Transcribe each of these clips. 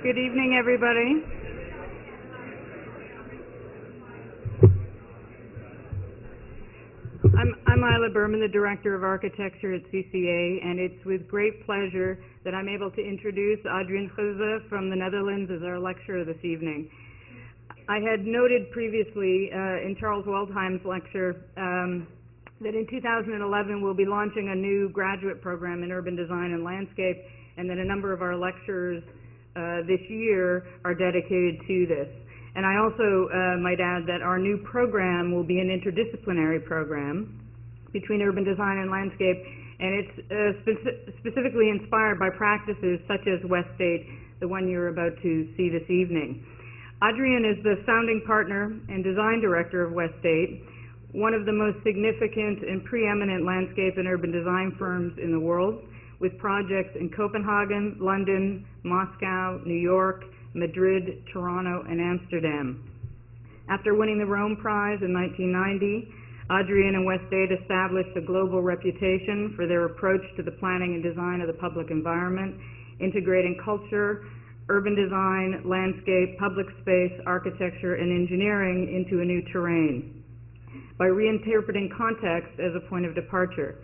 Good evening, everybody. I'm Isla Berman, the Director of Architecture at CCA, and it's with great pleasure that I'm able to introduce Adriaan Geuze from the Netherlands as our lecturer this evening. I had noted previously in Charles Waldheim's lecture that in 2011 we'll be launching a new graduate program in urban design and landscape, and that a number of our lecturers this year are dedicated to this. And I also might add that our new program will be an interdisciplinary program between urban design and landscape, and it's specifically inspired by practices such as Westgate, the one you're about to see this evening. Adriaan is the founding partner and design director of Westgate, one of the most significant and preeminent landscape and urban design firms in the world, with projects in Copenhagen, London, Moscow, New York, Madrid, Toronto, and Amsterdam. After winning the Rome Prize in 1990, Adriaan and Westgate established a global reputation for their approach to the planning and design of the public environment, integrating culture, urban design, landscape, public space, architecture, and engineering into a new terrain by reinterpreting context as a point of departure.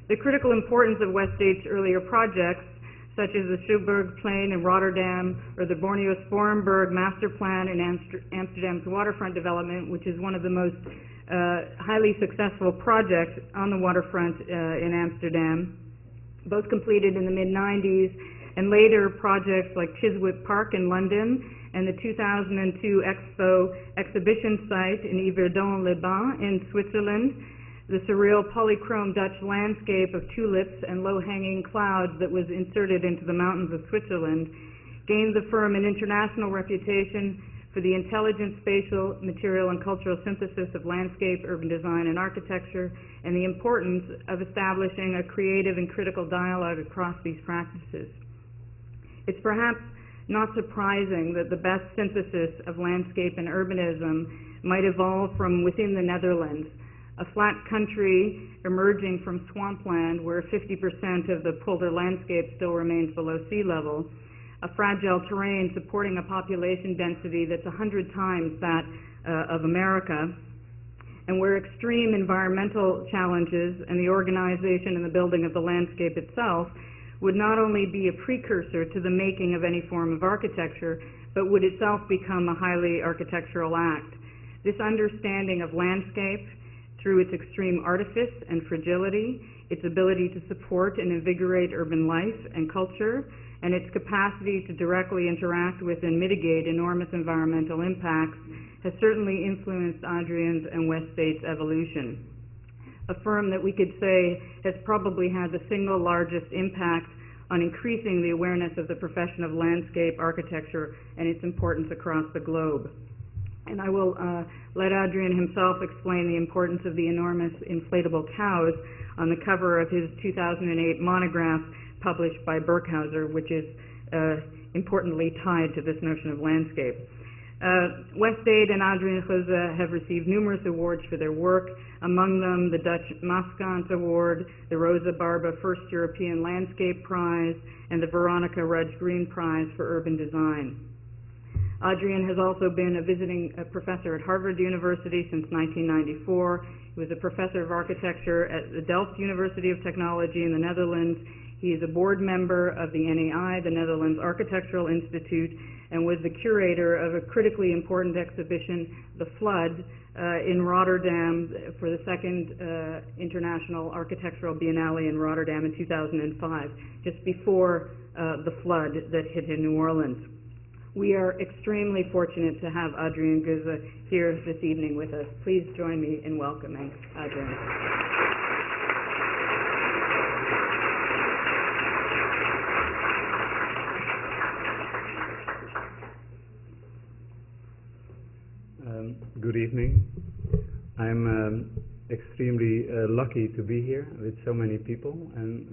The critical importance of Westgate's earlier projects, such as the Schouwburgplein in Rotterdam or the Borneo Sporenburg master plan in Amsterdam's waterfront development, which is one of the most highly successful projects on the waterfront in Amsterdam, both completed in the mid-90s, and later projects like Chiswick Park in London and the 2002 Expo exhibition site in Yverdon-les-Bains in Switzerland, the surreal polychrome Dutch landscape of tulips and low-hanging clouds that was inserted into the mountains of Switzerland, gained the firm an international reputation for the intelligent spatial, material, and cultural synthesis of landscape, urban design, and architecture, and the importance of establishing a creative and critical dialogue across these practices. It's perhaps not surprising that the best synthesis of landscape and urbanism might evolve from within the Netherlands, a flat country emerging from swampland where 50% of the polder landscape still remains below sea level, a fragile terrain supporting a population density that's 100 times that of America, and where extreme environmental challenges and the organization and the building of the landscape itself would not only be a precursor to the making of any form of architecture, but would itself become a highly architectural act. This understanding of landscape, through its extreme artifice and fragility, its ability to support and invigorate urban life and culture, and its capacity to directly interact with and mitigate enormous environmental impacts, has certainly influenced Adriaan's and Westgate's evolution. A firm that we could say has probably had the single largest impact on increasing the awareness of the profession of landscape architecture and its importance across the globe. And I will let Adriaan himself explain the importance of the enormous inflatable cows on the cover of his 2008 monograph published by Burkhauser, which is importantly tied to this notion of landscape. Westgate and Adriaan Geuze have received numerous awards for their work, among them the Dutch Maaskant Award, the Rosa Barba First European Landscape Prize, and the Veronica Rudge Green Prize for Urban Design. Adriaan has also been a visiting professor at Harvard University since 1994. He was a professor of architecture at the Delft University of Technology in the Netherlands. He is a board member of the NAI, the Netherlands Architectural Institute, and was the curator of a critically important exhibition, The Flood, in Rotterdam for the second International Architectural Biennale in Rotterdam in 2005, just before the flood that hit in New Orleans. We are extremely fortunate to have Adriaan Geuze here this evening with us. Please join me in welcoming Adriaan. Good evening. I'm extremely lucky to be here with so many people, and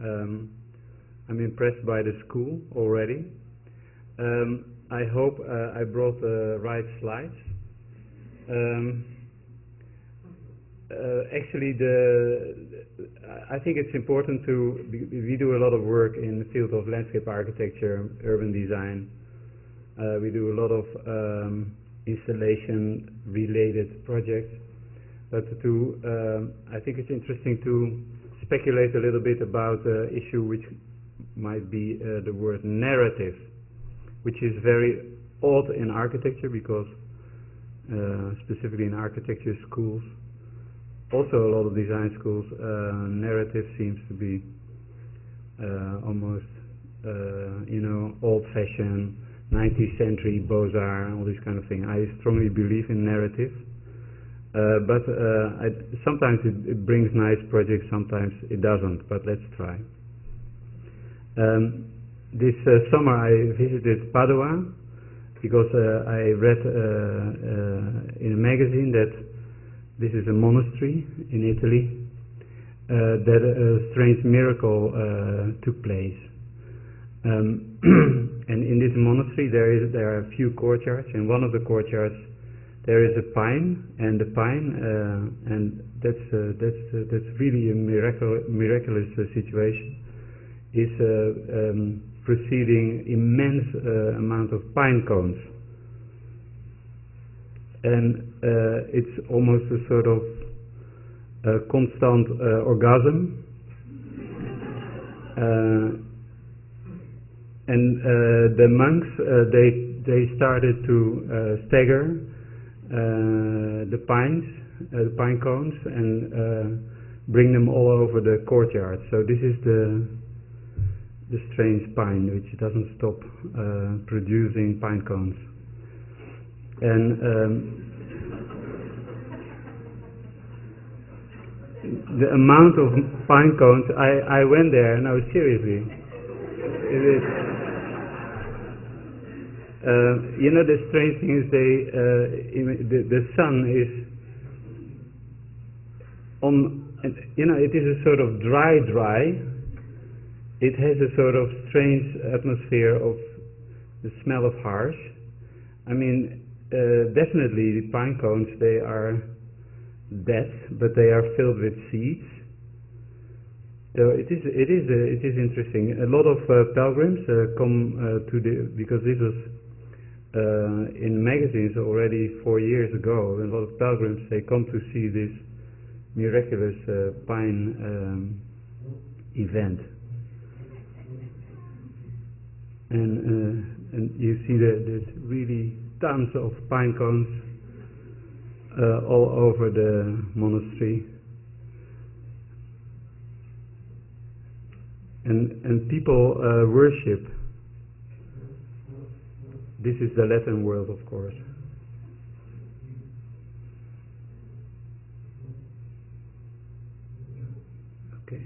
I'm impressed by the school already. I hope I brought the right slides. Actually, I think it's important we do a lot of work in the field of landscape architecture, urban design, We do a lot of installation-related projects. But I think it's interesting to speculate a little bit about the issue which might be the word narrative, which is very odd in architecture because specifically in architecture schools, also a lot of design schools, narrative seems to be almost old-fashioned 19th century Beaux-Arts, all this kind of thing. I strongly believe in narrative, but sometimes it brings nice projects, sometimes it doesn't, but let's try. This summer I visited Padua because I read in a magazine that this is a monastery in Italy, that a strange miracle took place. And in this monastery there are a few courtyards. In one of the courtyards there is a pine, and the pine, and that's really a miraculous situation, is proceeding immense amount of pine cones, and it's almost a sort of constant orgasm. And the monks, they started to stagger the pine cones, and bring them all over the courtyard. So this is the strange pine, which doesn't stop producing pine cones. And the amount of pine cones, I went there, and I was seriously, it is. The strange thing is the sun is on, it is a sort of dry. It has a sort of strange atmosphere of the smell of harsh. I mean, definitely the pine cones, they are dead, but they are filled with seeds. So it is interesting. A lot of pilgrims come because this was in magazines already 4 years ago. A lot of pilgrims, they come to see this miraculous pine event, and you see that there's really tons of pine cones all over the monastery. And people worship. This is the Latin world, of course. Okay.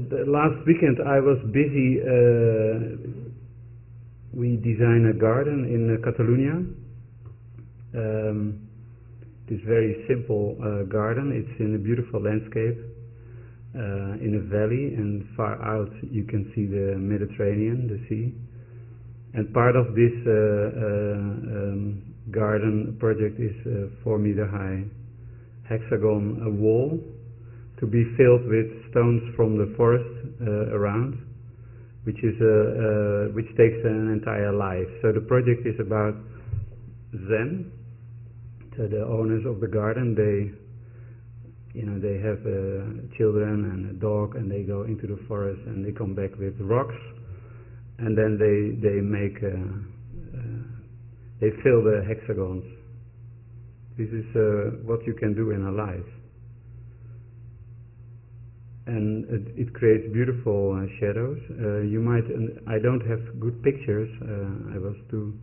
The last weekend I was busy. We designed a garden in Catalonia. This very simple garden. It's in a beautiful landscape, in a valley, and far out you can see the Mediterranean, the sea. And part of this garden project is a 4-meter high hexagon wall to be filled with stones from the forest around, which takes an entire life. So the project is about Zen. So the owners of the garden, they have children and a dog, and they go into the forest and they come back with rocks, and then they make they fill the hexagons. This is what you can do in a life, and it creates beautiful shadows. You might. I don't have good pictures. I was too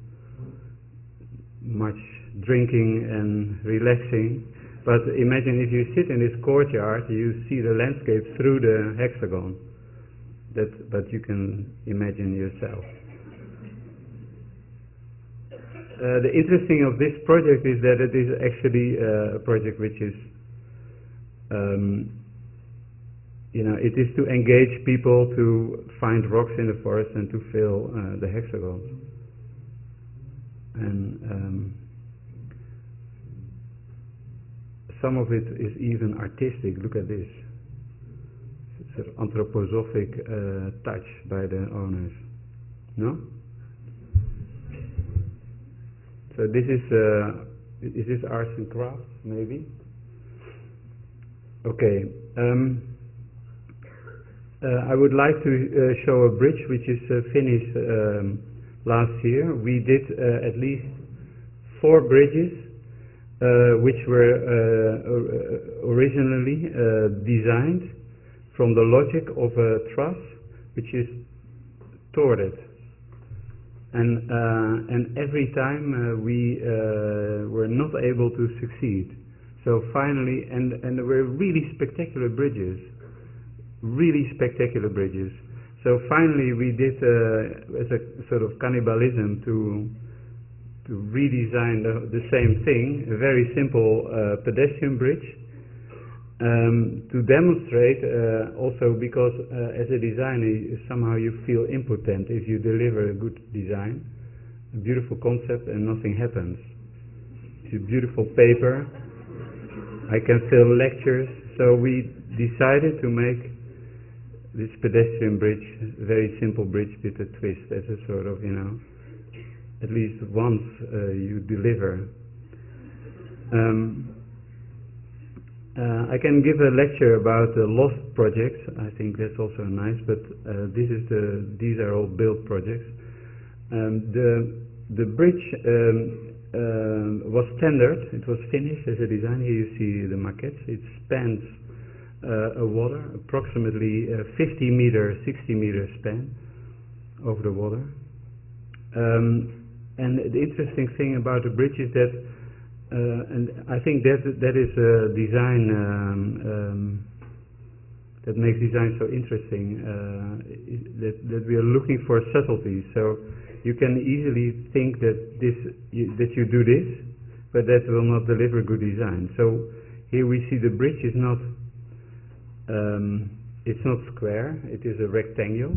much drinking and relaxing. But imagine if you sit in this courtyard, you see the landscape through the hexagon. But you can imagine yourself. The interesting of this project is that it is actually a project which is, it is to engage people to find rocks in the forest and to fill the hexagons. And some of it is even artistic. Look at this. sort of anthroposophic touch by the owners. No? So this is this arts and crafts, maybe? Okay. I would like to show a bridge which is finished last year. We did at least 4 bridges which were originally designed from the logic of a truss which is torted. And every time we were not able to succeed. So finally, and there were really spectacular bridges. So finally we did as a sort of cannibalism to redesign the same thing, a very simple pedestrian bridge, to demonstrate also because as a designer somehow you feel impotent if you deliver a good design, a beautiful concept and nothing happens. It's a beautiful paper, I can fill lectures, so we decided to make this pedestrian bridge, a very simple bridge with a twist as a sort of, you know, at least once you deliver. I can give a lecture about lost projects. I think that's also nice, but these are all built projects. The bridge was tendered. It was finished as a design. Here you see the maquette. It spans a water, approximately 50 meter, 60 meter span over the water. And the interesting thing about the bridge is that, and I think that is a design that makes design so interesting, that we are looking for subtleties. So you can easily think that that you do this, but that will not deliver good design. So here we see the bridge is not it's not square, it is a rectangle,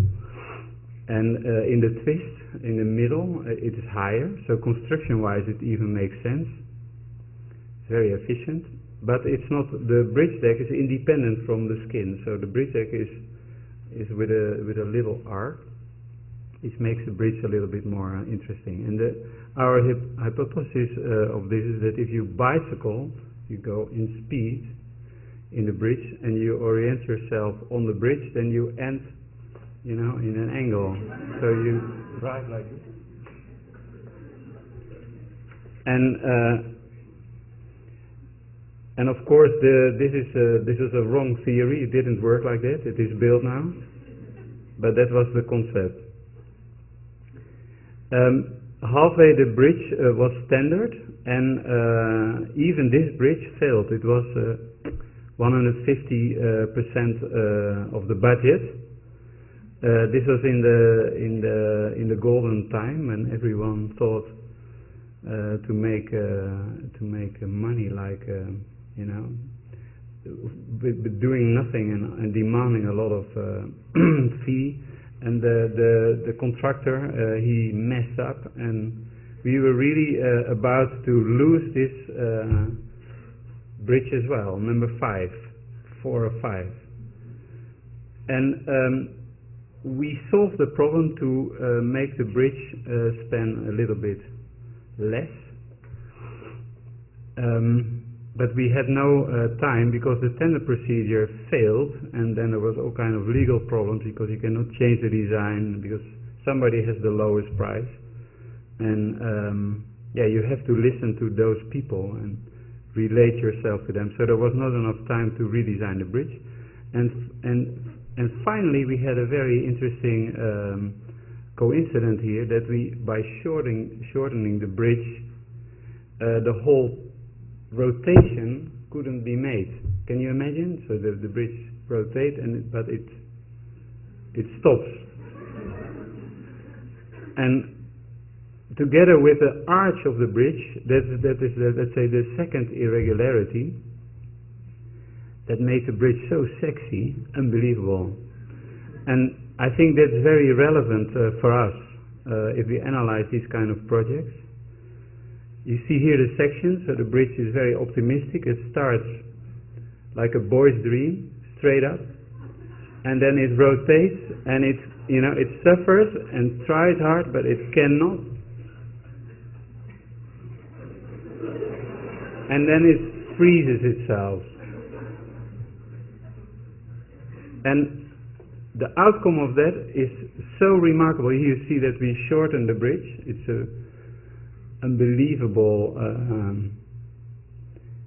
and in the twist in the middle it is higher, so construction wise it even makes sense. It's very efficient, but it's not, the bridge deck is independent from the skin, so the bridge deck is with a little arc. It makes the bridge a little bit more interesting. And our hypothesis of this is that if you bicycle, you go in speed in the bridge and you orient yourself on the bridge, then you end, you know, in an angle. So you drive like this. And of course this is a wrong theory. It didn't work like that. It is built now, but that was the concept. Halfway the bridge was standard, and even this bridge failed. It was 150% of the budget. This was in the golden time when everyone thought to make money, like you know, doing nothing and demanding a lot of fee. And the contractor he messed up, and we were really about to lose this bridge as well, number 4 or 5. And we solved the problem to make the bridge span a little bit less. But we had no time because the tender procedure failed, and then there was all kind of legal problems because you cannot change the design because somebody has the lowest price, and yeah, you have to listen to those people and relate yourself to them. So there was not enough time to redesign the bridge, and finally we had a very interesting coincidence here that we, by shortening the bridge, the whole rotation couldn't be made. Can you imagine? So the bridge rotates, but it stops. And together with the arch of the bridge, that is let's say the second irregularity that made the bridge so sexy, unbelievable. And I think that's very relevant for us if we analyze these kind of projects. You see here the sections, so the bridge is very optimistic. It starts like a boy's dream, straight up, and then it rotates, and it, you know, it suffers and tries hard, but it cannot. And then it freezes itself. And the outcome of that is so remarkable. Here you see that we shorten the bridge. It's a unbelievable,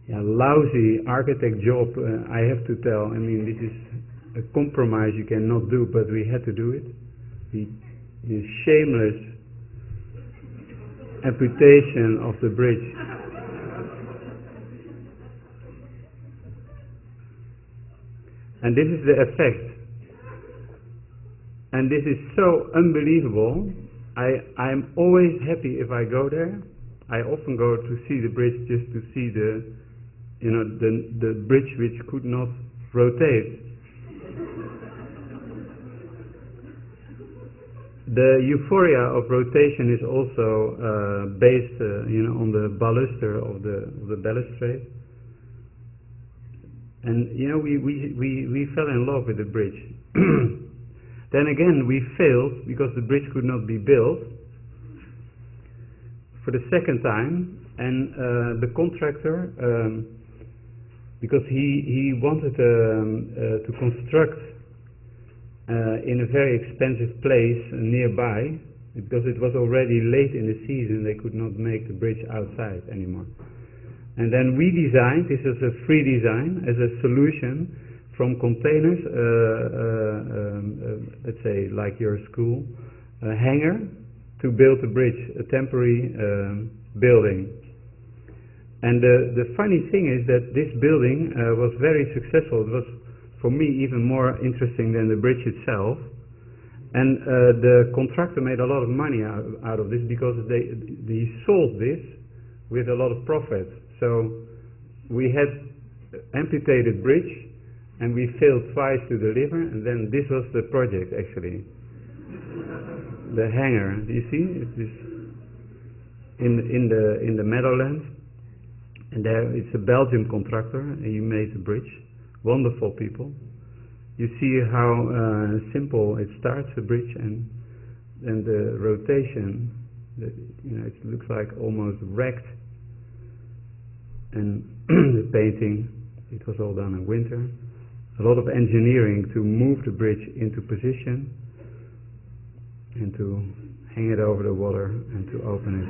lousy architect job, I have to tell. I mean, this is a compromise you cannot do, but we had to do it. The shameless amputation of the bridge. And this is the effect. And this is so unbelievable. I'm always happy if I go there. I often go to see the bridge just to see the bridge which could not rotate. The euphoria of rotation is also based, on the baluster of the balustrade. And we fell in love with the bridge. Then again, we failed because the bridge could not be built for the second time, and the contractor, because he wanted to construct in a very expensive place nearby, because it was already late in the season, they could not make the bridge outside anymore. And then we designed, this is a free design, as a solution from containers, let's say like your school, a hangar, to build a bridge, a temporary building. And the funny thing is that this building was very successful. It was, for me, even more interesting than the bridge itself. And the contractor made a lot of money out of this, because he sold this with a lot of profit. So we had amputated bridge, and we failed twice to deliver, and then this was the project actually. The hangar, do you see? It is in the Meadowlands, and there it's a Belgian contractor, and he made the bridge. Wonderful people. You see how simple it starts, the bridge, and then the rotation. It looks like almost wrecked. And the painting, it was all done in winter. A lot of engineering to move the bridge into position and to hang it over the water and to open it.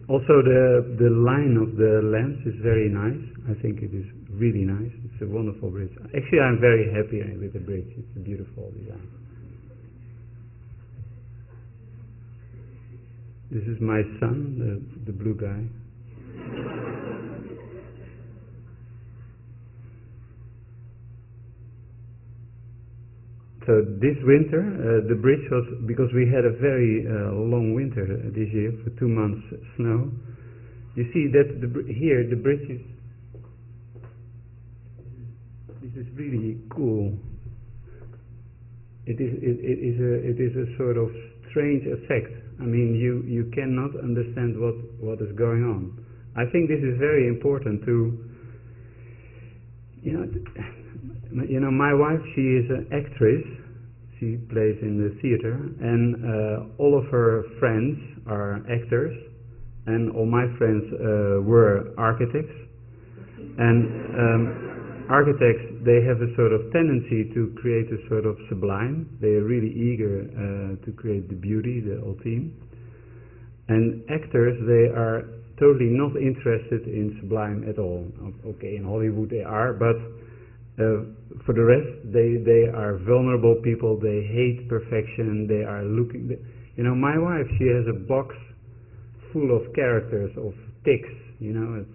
Also the line of the lens is very nice. I think it is really nice. It's a wonderful bridge. Actually, I'm very happy with the bridge. It's a beautiful design. This is my son, the blue guy. So this winter, the bridge was, because we had a very long winter this year, for 2 months snow. You see that here the bridge is, this is really cool. It is a sort of strange effect. I mean, you cannot understand what is going on. I think this is very important to, my wife, she is an actress. She plays in the theater, and all of her friends are actors, and all my friends were architects. And architects, they have a sort of tendency to create a sort of sublime. They are really eager to create the beauty, the ultime. And actors, they are totally not interested in sublime at all. Okay, in Hollywood they are, but for the rest, they are vulnerable people. They hate perfection. They are looking. My wife, she has a box full of characters, of ticks.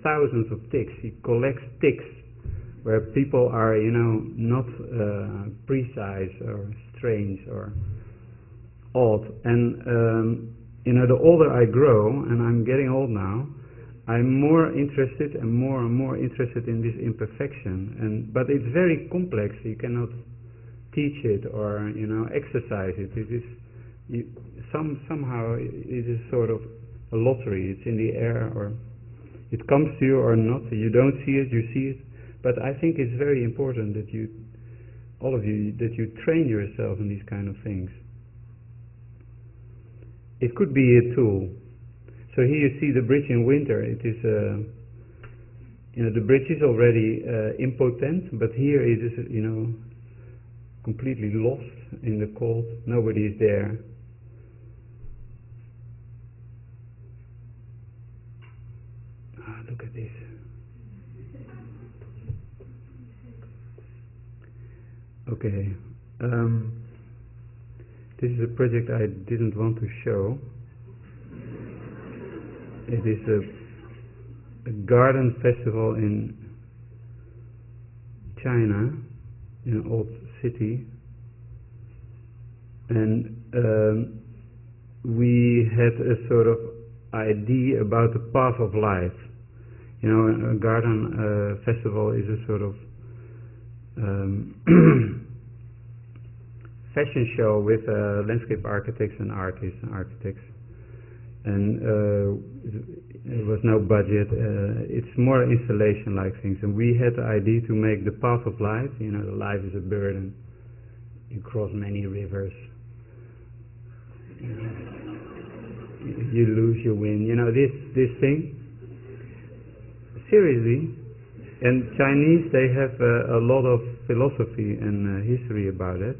Thousands of ticks. She collects ticks where people are, not precise or strange or odd. And the older I grow, and I'm getting old now, I'm more interested and more interested in this imperfection. But it's very complex. You cannot teach it or exercise it. It is somehow it is sort of a lottery. It's in the air, or it comes to you or not. You don't see it, you see it. But I think it's very important that you, all of you, that you train yourself in these kind of things. It could be a tool. So here you see the bridge in winter. It is, the bridge is already impotent, but here it is, completely lost in the cold. Nobody is there. Look at this. Okay. This is a project I didn't want to show. It is a garden festival in China, in an old city. And we had a sort of idea about the path of life. A garden festival is a sort of fashion show with landscape architects and artists and architects. And there was no budget. It's more installation-like things. And we had the idea to make the path of life. Life is a burden. You cross many rivers. You lose, you win. This thing. Seriously. And Chinese, they have a lot of philosophy and history about it.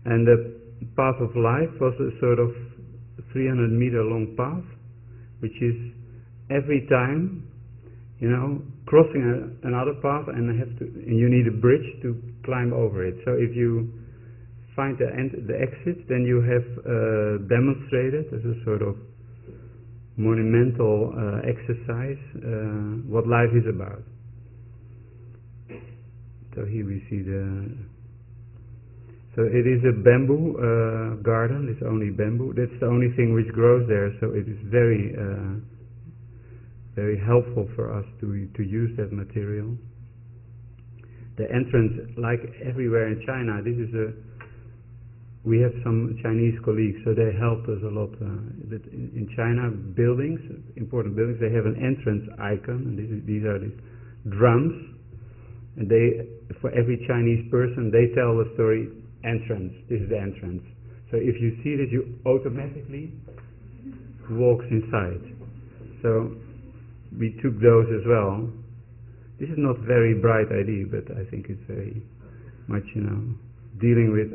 And the path of life was a sort of 300-meter long path, which is every time, crossing another path, and you need a bridge to climb over it. So if you find the exit, then you have demonstrated as a sort of monumental exercise what life is about. So here we see so it is a bamboo garden. It's only bamboo. That's the only thing which grows there. So it is very, very helpful for us to use that material. The entrance, like everywhere in China, we have some Chinese colleagues, so they helped us a lot. In China, buildings, important buildings, they have an entrance icon, and these are these drums, and for every Chinese person, they tell the story. Entrance. This is the entrance. So if you see that, you automatically walk inside. So we took those as well. This is not a very bright idea, but I think it's very much, dealing with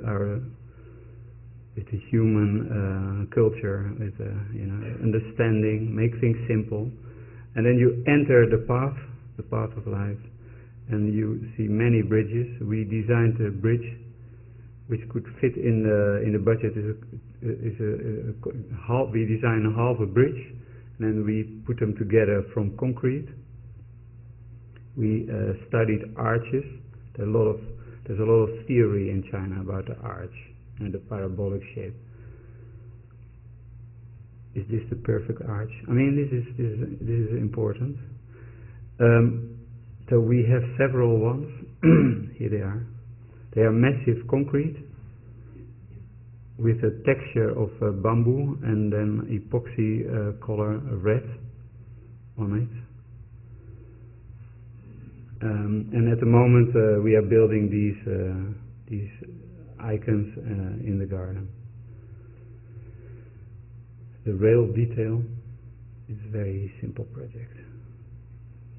the human culture, with understanding, make things simple, and then you enter the path of life, and you see many bridges. We designed a bridge which could fit in the budget. We designed half a bridge, and then we put them together from concrete. We studied arches. There's a lot of theory in China about the arch and the parabolic shape. Is this the perfect arch? I mean, this is important. So we have several ones. Here they are. They are massive concrete with a texture of bamboo and then epoxy color red on it. And at the moment we are building these icons in the garden. The rail detail is a very simple project.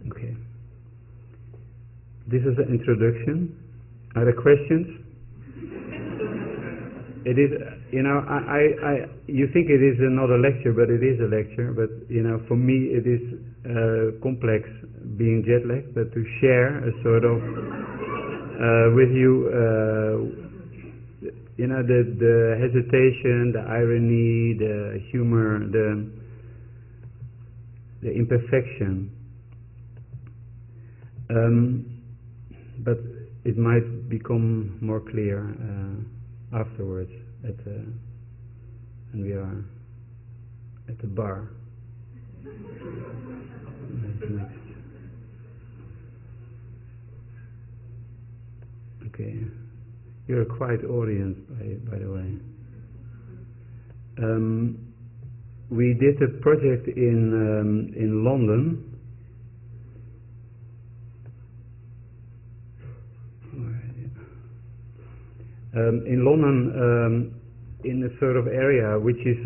Okay. This is the introduction. Are there questions? It is, you think it is not a lecture, but it is a lecture. But for me, it is complex being jet lagged, but to share a sort of with you, the hesitation, the irony, the humor, the imperfection. But it might become more clear afterwards and we are at the bar. Next. Okay, you're a quiet audience, by the way. We did a project in London. In London, in a sort of area which is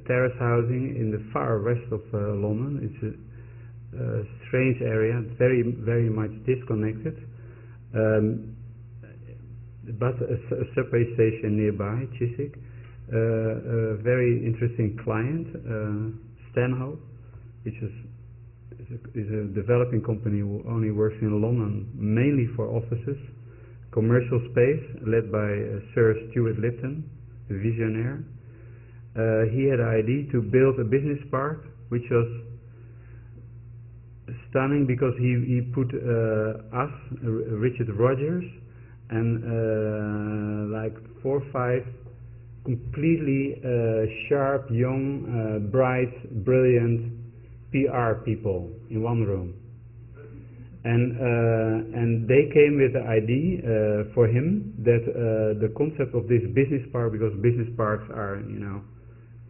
terrace housing in the far west of London. It's a strange area, very, very much disconnected. But a subway station nearby, Chiswick. A very interesting client, Stanhope, which is a developing company who only works in London, mainly for offices. Commercial space, led by Sir Stuart Lipton, a visionaire. He had an idea to build a business park, which was stunning because he put us, Richard Rogers, and like 4 or 5 completely sharp, young, bright, brilliant PR people in one room. And they came with the idea for him that the concept of this business park, because business parks are, you know,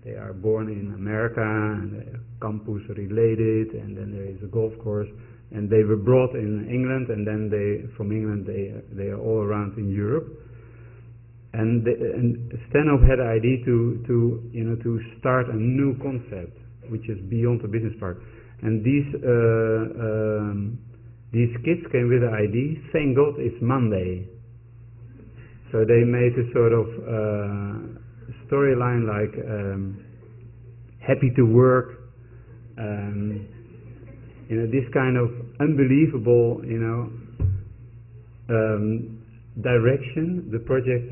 they are born in America and they are campus related, and then there is a golf course, and they were brought in England, and then from England they are all around in Europe. And Stanhope had the idea to start a new concept, which is beyond the business park. And these kids came with the idea, thank God it's Monday. So they made a sort of storyline like happy to work, this kind of unbelievable, direction the project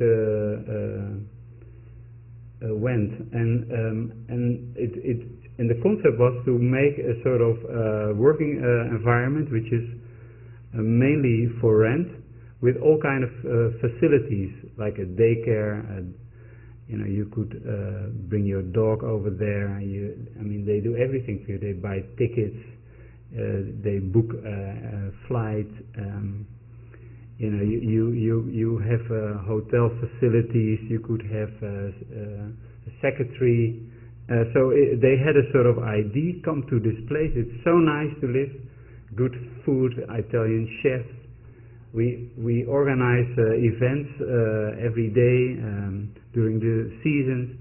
went. And the concept was to make a sort of working environment which is mainly for rent, with all kind of facilities like a daycare. You could bring your dog over there. They do everything for you. They buy tickets, they book flights. You have hotel facilities. You could have a secretary. So they had a sort of idea, come to this place, it's so nice to live, good food, Italian chefs. We organize events every day during the seasons.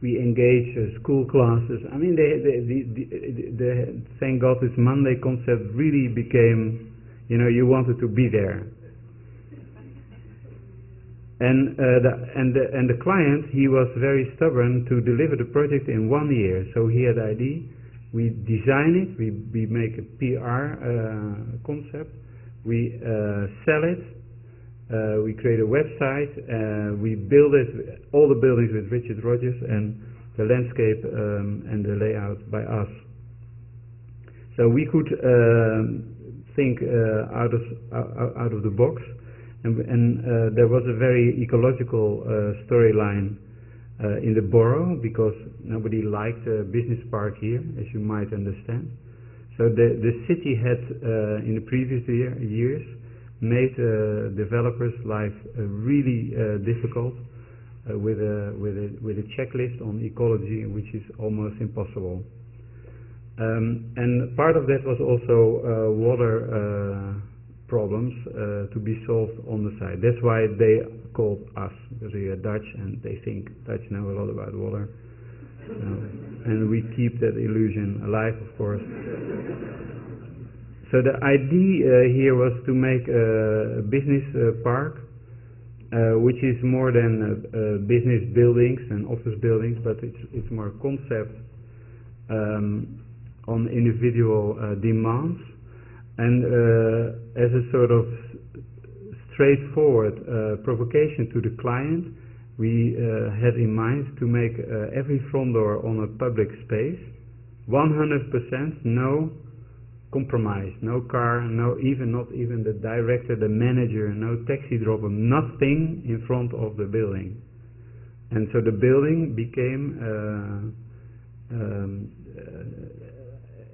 We engage school classes. The thank God it's Monday concept really became, you wanted to be there. And the client, he was very stubborn to deliver the project in 1 year. So he had the idea. We design it. We make a PR concept. We sell it. We create a website. We build it. All the buildings with Richard Rogers, and the landscape and the layout by us. So we could think out of the box. And there was a very ecological storyline in the borough, because nobody liked a business park here, as you might understand. So the city had, in the previous years, made developers' life really difficult with a checklist on ecology, which is almost impossible. And part of that was also water problems to be solved on the side. That's why they called us, because we are Dutch and they think Dutch know a lot about water. And we keep that illusion alive, of course. So the idea here was to make a business park, which is more than business buildings and office buildings, but it's more concept on individual demands. And as a sort of straightforward provocation to the client, we had in mind to make every front door on a public space 100%, no compromise, no car, not even the director, the manager, no taxi driver, nothing in front of the building. And so the building became,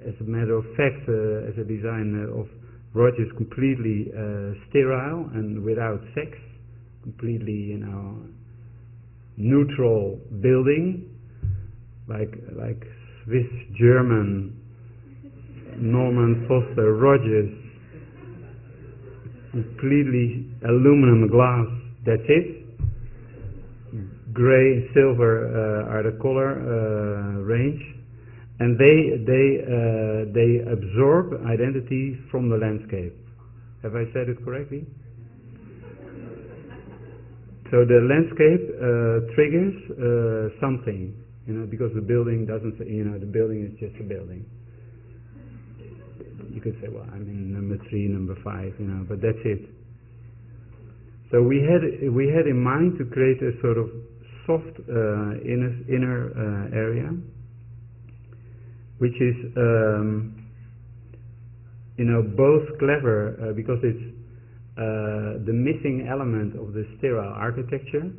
as a matter of fact, as a design of Rogers, completely sterile and without sex, completely, neutral building, like Swiss German Norman Foster Rogers, completely aluminum glass That's it. Gray, silver are the color range, and they absorb identity from the landscape. Have I said it correctly? So the landscape triggers something, because the building doesn't, the building is just a building. You could say, well, I'm in number 3, number 5, but that's it. So we had in mind to create a sort of soft inner area, which is both clever because it's the missing element of the sterile architecture.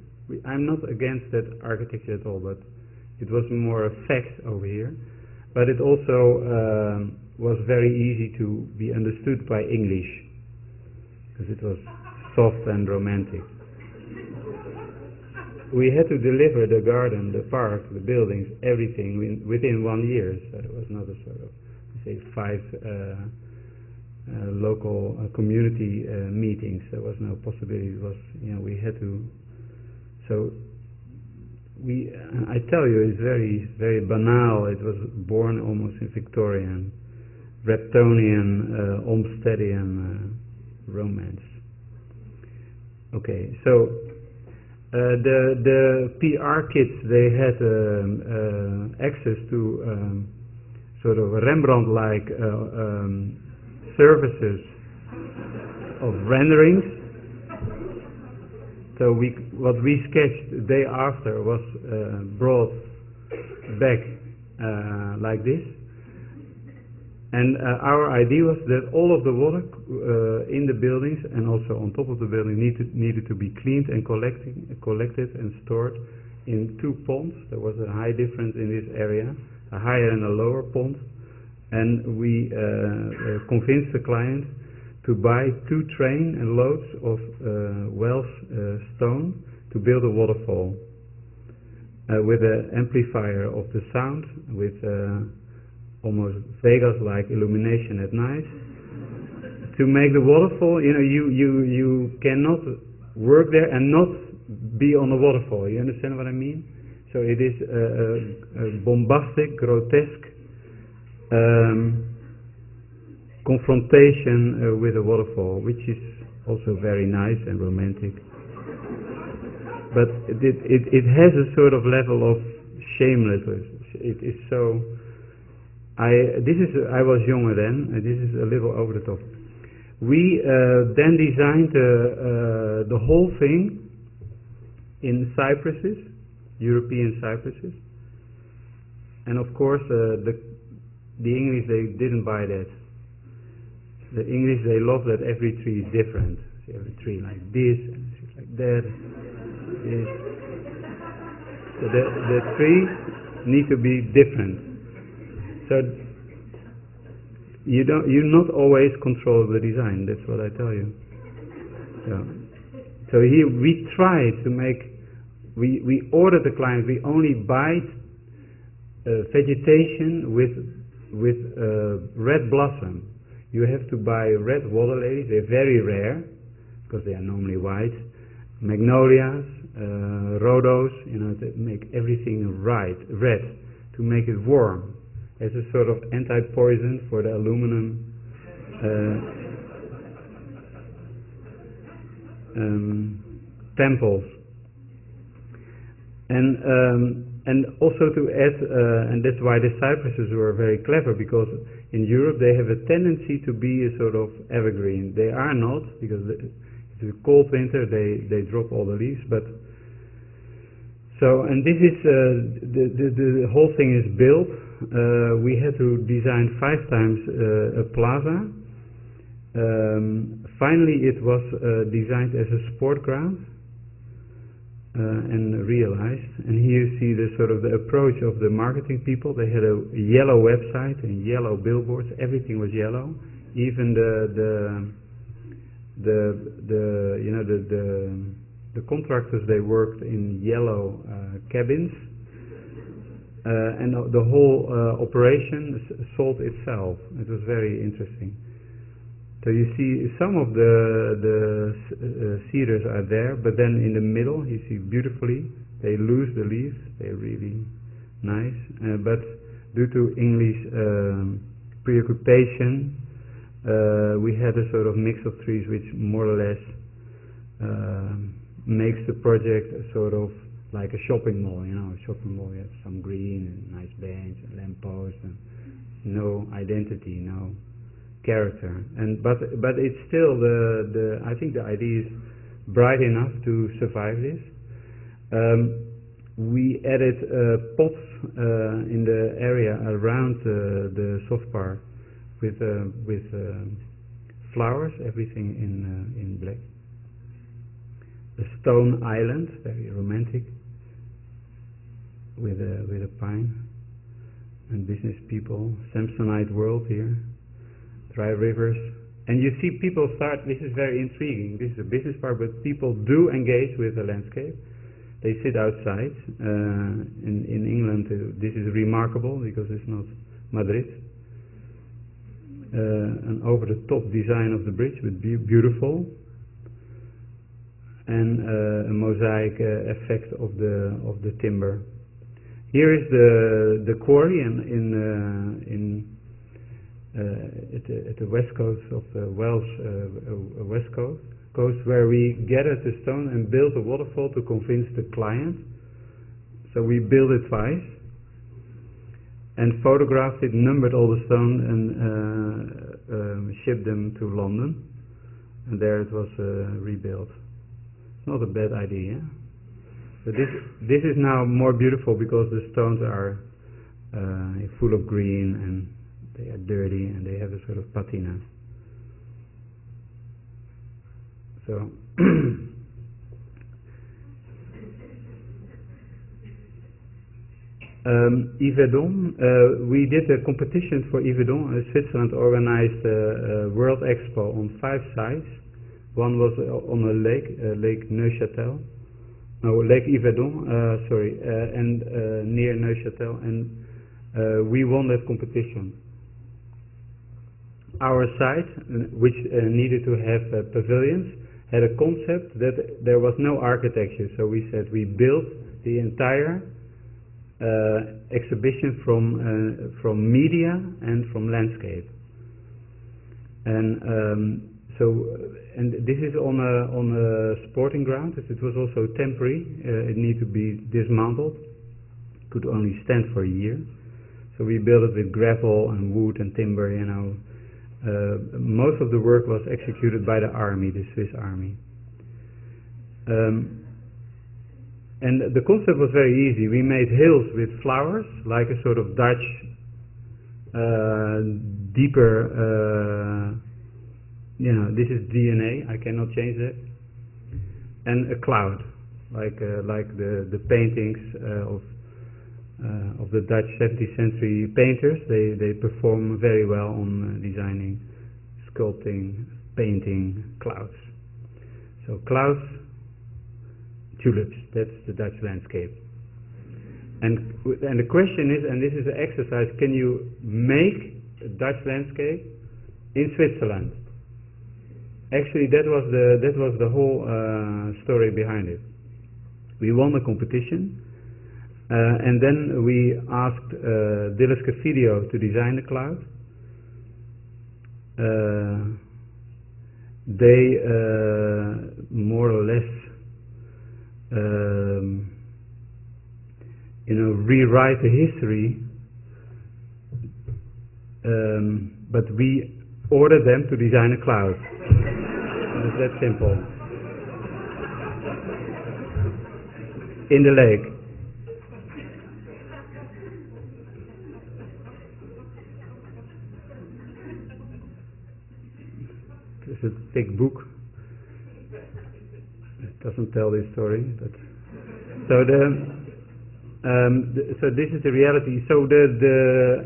I'm not against that architecture at all, but it was more a fact over here. But it also was very easy to be understood by English because it was soft and romantic. We had to deliver the garden, the park, the buildings, everything within 1 year. So it was not a sort of, say, 5 local community meetings. There was no possibility. It was, we had to. So I tell you, it's very, very banal. It was born almost in Victorian, Reptonian, Olmstedian romance. Okay, so the PR kids, they had access to sort of Rembrandt-like services of renderings. So what we sketched the day after was brought back like this. And our idea was that all of the water in the buildings and also on top of the building needed to be cleaned and collected and stored in 2 ponds. There was a high difference in this area, a higher and a lower pond. And we convinced the client to buy 2 train and loads of Welsh stone to build a waterfall with an amplifier of the sound, with almost Vegas-like illumination at night. To make the waterfall, you cannot work there and not be on the waterfall. You understand what I mean? So it is a bombastic, grotesque confrontation with a waterfall, which is also very nice and romantic. But it has a sort of level of shamelessness. It is so. I was younger then, and this is a little over the top. We then designed the whole thing in cypresses, European cypresses, and of course the English, they didn't buy that. The English, they love that every tree is different. So every tree like this, and like that. This. So the trees need to be different. So you not always control the design. That's what I tell you. So here we try to make. We order the client. We only buy vegetation with red blossom. You have to buy red water lilies. They're very rare because they are normally white. Magnolias, rhodos. To make everything red to make it warm. As a sort of anti-poison for the aluminum temples, and also to add, and that's why the cypresses were very clever, because in Europe they have a tendency to be a sort of evergreen. They are not, because it's a cold winter, they drop all the leaves, but. So, and this is the whole thing is built. We had to design 5 times a plaza. Finally, it was designed as a sport ground and realized. And here you see the sort of the approach of the marketing people. They had a yellow website and yellow billboards. Everything was yellow. Even the contractors, they worked in yellow cabins, and the whole operation sold itself. It was very interesting. So you see some of the cedars are there, but then in the middle you see beautifully they lose the leaves. They're really nice, but due to English preoccupation, we had a sort of mix of trees which more or less makes the project a sort of like a shopping mall. You know, a shopping mall, you have some green and nice bench and lamppost and no identity, no character. And but it's still I think the idea is bright enough to survive this. We added pots in the area around the soft park with flowers, everything in black. A stone island, very romantic, with a pine and business people. Samsonite world here, dry rivers, and you see people start. This is very intriguing. This is a business park, but people do engage with the landscape. They sit outside. In England, this is remarkable because it's not Madrid. An over-the-top design of the bridge would be beautiful, and a mosaic effect of the timber. Here is the quarry at the west coast of the Welsh west coast, where we gathered the stone and built a waterfall to convince the client. So we built it twice and photographed it, numbered all the stone, and shipped them to London, and there it was rebuilt. Not a bad idea. But this is now more beautiful because the stones are full of green and they are dirty and they have a sort of patina. So Yverdon, we did a competition for Yverdon. Switzerland organized a World Expo on 5 sites. One was on a lake, Lake Neuchâtel. No, Lake Yverdon, and near Neuchâtel, and we won that competition. Our site, which needed to have pavilions, had a concept that there was no architecture, so we said we built the entire exhibition from media and from landscape. And this is on a sporting ground. It was also temporary. It needed to be dismantled. Could only stand for a year. So we built it with gravel and wood and timber. You know, most of the work was executed by the army, the Swiss army. And the concept was very easy. We made hills with flowers, like a sort of Dutch, deeper. This is DNA. I cannot change that. And a cloud, like the paintings of the Dutch 17th century painters. They perform very well on designing, sculpting, painting clouds. So clouds, tulips. That's the Dutch landscape. And the question is, and this is an exercise: can you make a Dutch landscape in Switzerland? Actually, that was the whole story behind it. We won the competition, and then we asked Dillis Cafidio to design the cloud. They more or less, rewrite the history, but we ordered them to design a cloud. It's that simple. In the lake. It's a thick book. It doesn't tell this story, but so so this is the reality. So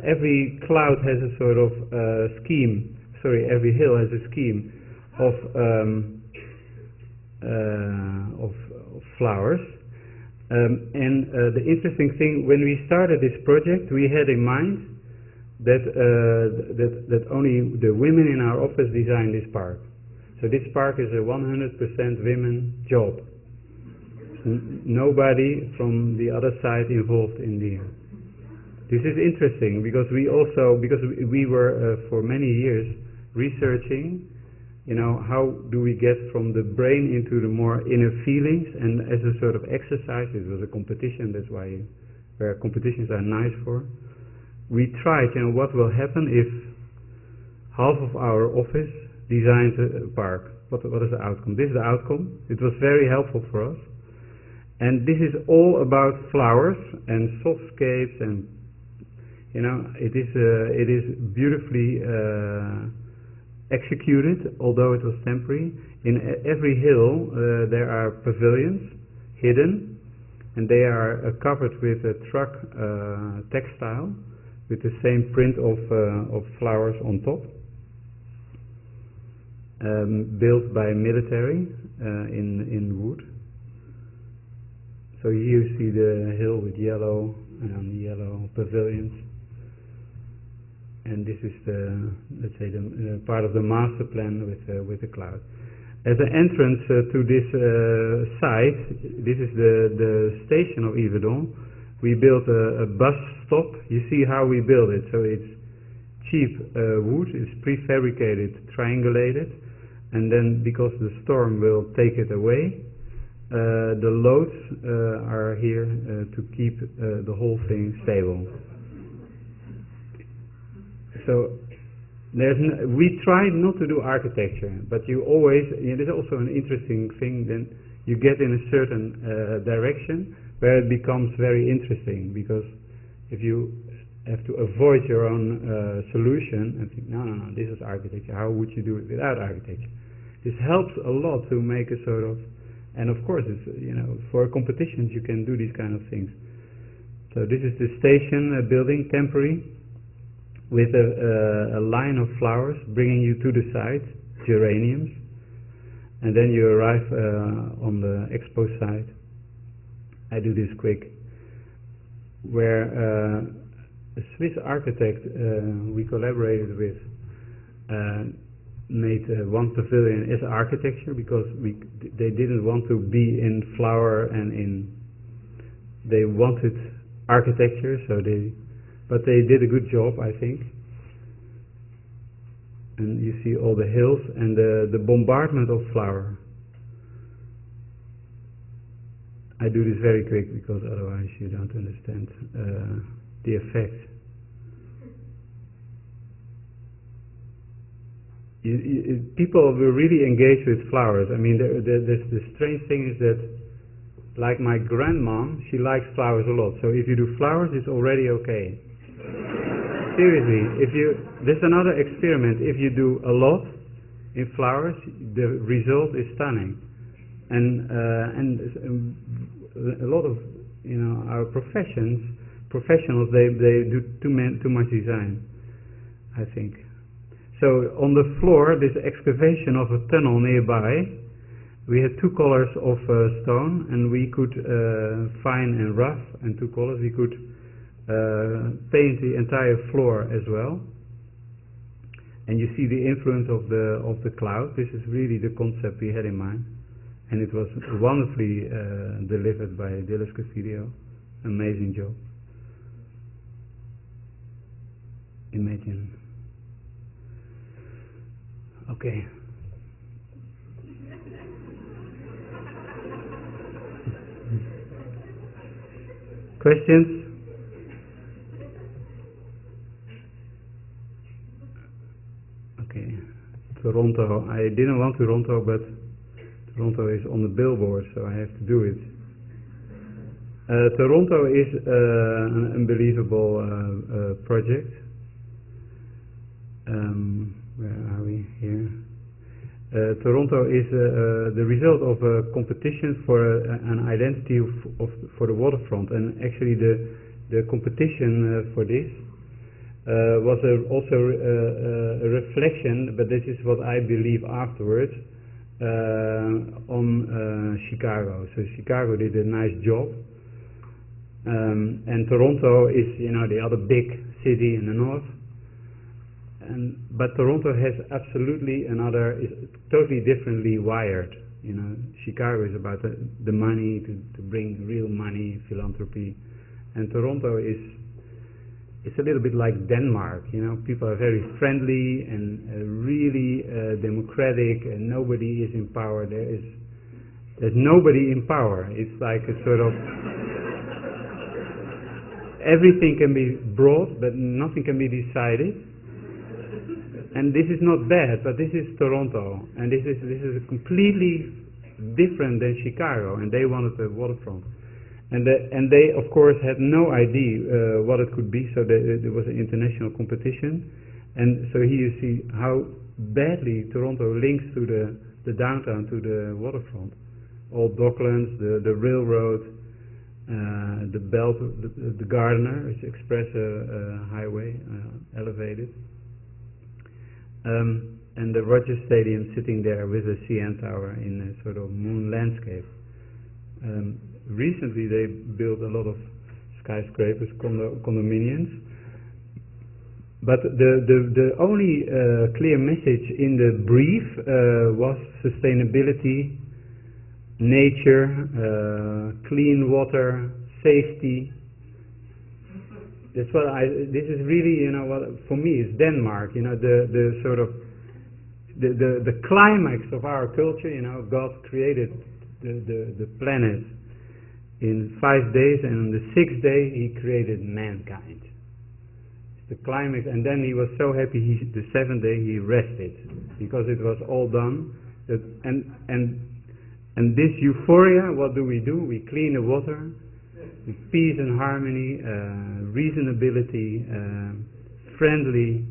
every cloud has a sort of scheme. Sorry, every hill has a scheme of flowers. And the interesting thing, when we started this project, we had in mind that only the women in our office design this park. So this park is a 100% women job. Nobody from the other side involved in the. This is interesting because we were for many years researching, how do we get from the brain into the more inner feelings, and as a sort of exercise, it was a competition. That's where competitions are nice for. We tried, what will happen if half of our office designs a park? What is the outcome? This is the outcome. It was very helpful for us. And this is all about flowers and softscapes, and it is beautifully executed, although it was temporary. In every hill there are pavilions hidden, and they are covered with a truck textile with the same print of flowers on top, built by military in wood. So here you see the hill with yellow and yellow pavilions, and this is the, let's say, the part of the master plan with the cloud. As an entrance to this site, this is the station of Yverdon. We built a bus stop. You see how we build it. So it's cheap wood, it's prefabricated, triangulated, and then because the storm will take it away, the loads are here to keep the whole thing stable. So we try not to do architecture, but you always, there's also an interesting thing, then you get in a certain direction where it becomes very interesting, because if you have to avoid your own solution and think, no, this is architecture, how would you do it without architecture? This helps a lot to make a sort of, and of course, it's, for competitions you can do these kind of things. So this is the station building, temporary, with a line of flowers bringing you to the site, geraniums, and then you arrive on the expo site. I do this quick, where a Swiss architect we collaborated with made one pavilion as architecture, because they didn't want to be in flower and they wanted architecture, but they did a good job, I think. And you see all the hills and the bombardment of flower. I do this very quick because otherwise you don't understand the effect. People will really engage with flowers. I mean, the strange thing is that, like my grandmom, she likes flowers a lot. So if you do flowers, it's already okay. Seriously, there's another experiment. If you do a lot in flowers, the result is stunning. And a lot of our professionals, they do too much design, I think. So on the floor, this excavation of a tunnel nearby, we had two colors of stone, and we could fine and rough, and two colors. We could paint the entire floor as well. And you see the influence of the cloud. This is really the concept we had in mind, and it was wonderfully delivered by Dillis Castillo. Amazing job. Imagine. Okay. Questions? Okay. Toronto. I didn't want Toronto, but Toronto is on the billboard, so I have to do it. Toronto is an unbelievable project. Where are we here? Toronto is the result of a competition for an identity for the waterfront, and actually the competition for this was also a reflection, but this is what I believe afterwards, on Chicago. So Chicago did a nice job, and Toronto is the other big city in the north. but Toronto has absolutely another, is totally differently wired. You know, Chicago is about the money, to bring real money, philanthropy, and Toronto is, it's a little bit like Denmark. You know, people are very friendly and really democratic, and nobody is in power. There's nobody in power. It's like a sort of everything can be brought, but nothing can be decided. And this is not bad, but this is Toronto, and this is completely different than Chicago. And they wanted the waterfront, and they of course had no idea what it could be. So there was an international competition, and so here you see how badly Toronto links to the downtown, to the waterfront. All docklands, the railroad, the belt, the Gardiner, it's express highway, elevated, and the Rogers Stadium sitting there with the CN Tower in a sort of moon landscape. Recently they built a lot of skyscrapers, condominiums, but the only clear message in the brief was sustainability, nature, clean water, safety. That's what this is really, you know, what for me is Denmark. You know, the sort of the climax of our culture. You know, God created the planet in 5 days, and on the 6th day He created mankind. It's the climax, and then He was so happy. The 7th day He rested because it was all done. And this euphoria, what do? We clean the water, with peace and harmony, reasonability, friendly,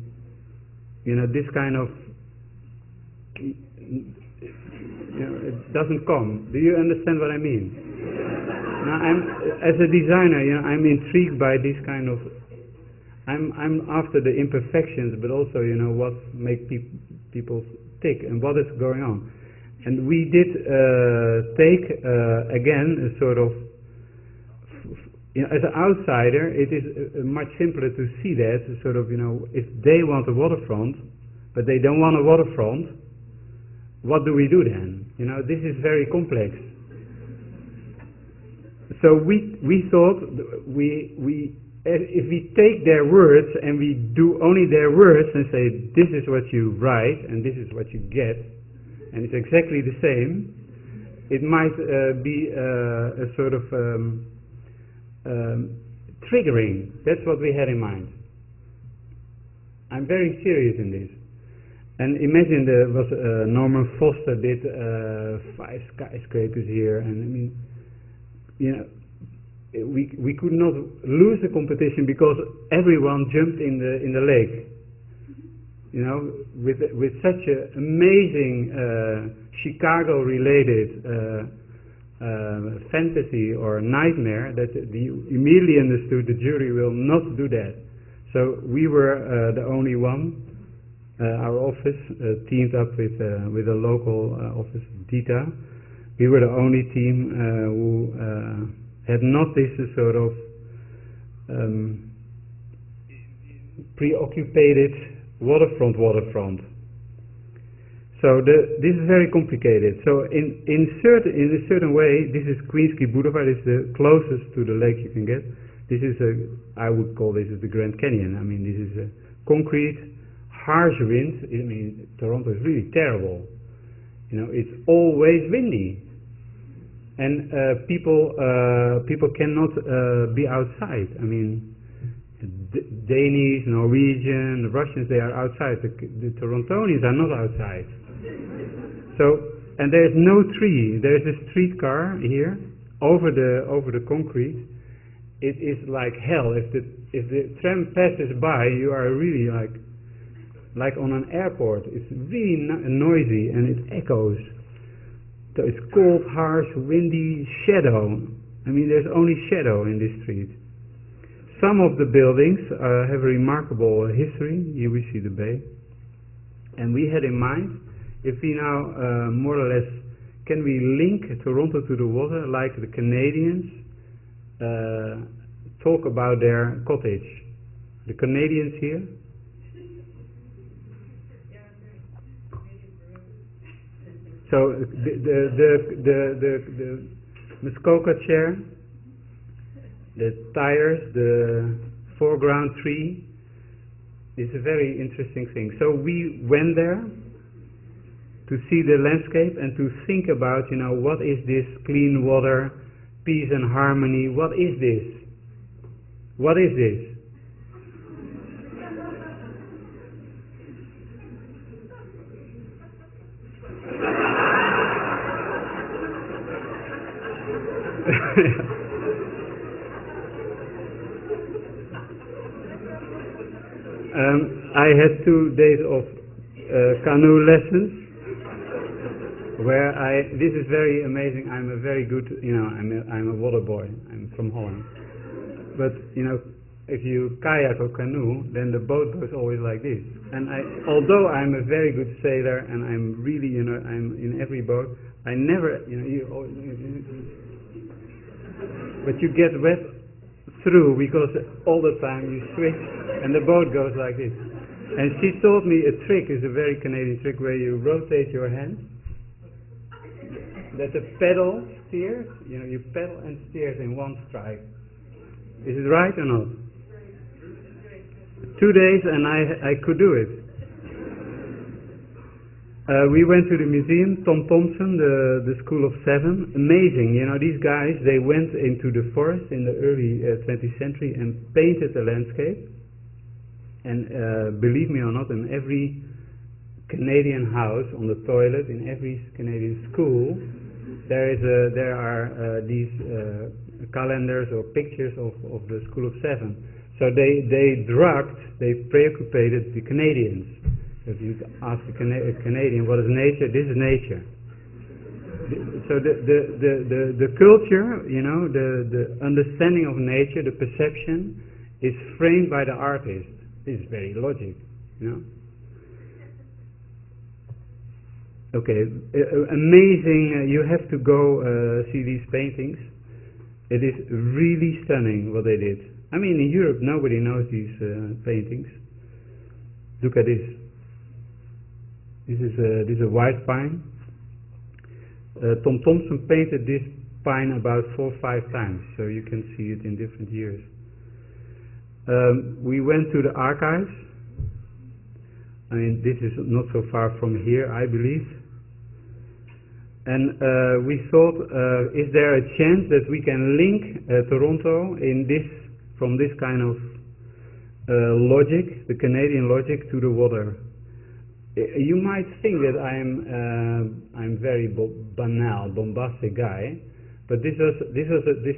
you know, this kind of, you know, it doesn't come. Do you understand what I mean? Now, as a designer, you know, I'm intrigued by this kind of, I'm after the imperfections, but also, you know, what make people tick and what is going on. And we did take, again, a sort of, you know, as an outsider, it is much simpler to see that, sort of, you know, if they want a waterfront, but they don't want a waterfront, what do we do then? You know, this is very complex. So we thought, if we take their words and we do only their words and say, this is what you write and this is what you get, and it's exactly the same, it might be a sort of triggering. That's what we had in mind. I'm very serious in this. And imagine there was Norman Foster did 5 skyscrapers here, and I mean, you know, we could not lose the competition because everyone jumped in the lake. You know, with such an amazing Chicago-related fantasy or nightmare that you immediately understood the jury will not do that. So we were the only one. Our office teamed up with a local office, DITA. We were the only team who had not this sort of preoccupied waterfront. So this is very complicated. So in a certain way, this is Queensquay Boulevard. It's the closest to the lake you can get. This is I would call this the Grand Canyon. I mean, this is a concrete, harsh winds. I mean, Toronto is really terrible. You know, it's always windy, and people cannot be outside. I mean, Danish, Norwegian, the Russians, they are outside. The Torontonians are not outside. So, and there is no tree. There is a streetcar here over the concrete. It is like hell. If the tram passes by, you are really like on an airport. It's really noisy and it echoes. So it's cold, harsh, windy, shadow. I mean, there's only shadow in this street. Some of the buildings have a remarkable history. Here we see the bay. And we had in mind, if we now more or less, can we link Toronto to the water like the Canadians talk about their cottage. The Canadians here, So the Muskoka chair, the tires, the foreground tree, is a very interesting thing. So we went there to see the landscape and to think about, what is this clean water, peace and harmony? What is this? What is this? I had 2 days of canoe lessons where this is very amazing. I'm a very good, I'm a water boy. I'm from Holland. But, if you kayak or canoe, then the boat goes always like this. And although I'm a very good sailor and I'm really, I'm in every boat, I never, but you get wet through because all the time you switch and the boat goes like this. And she taught me a trick, is a very Canadian trick, where you rotate your hand, that the pedal steers, you pedal and steers in one strike. Is it right or not? 2 days and I could do it. We went to the museum, Tom Thompson, the School of Seven. Amazing, these guys, they went into the forest in the early 20th century and painted the landscape. And believe me or not, in every Canadian house, on the toilet, in every Canadian school, there are these calendars or pictures of the School of Seven. So they preoccupied the Canadians. If you ask a Canadian, what is nature? This is nature. So the culture, the understanding of nature, the perception, is framed by the artist. This is very logic, Okay, amazing. You have to go see these paintings. It is really stunning what they did. I mean, in Europe, nobody knows these paintings. Look at this. This is a white pine. Tom Thompson painted this pine about 4 or 5 times, so you can see it in different years. We went to the archives. I mean, this is not so far from here, I believe. And we thought, is there a chance that we can link Toronto from this kind of logic, the Canadian logic, to the water? You might think that I'm very banal, bombastic guy, but this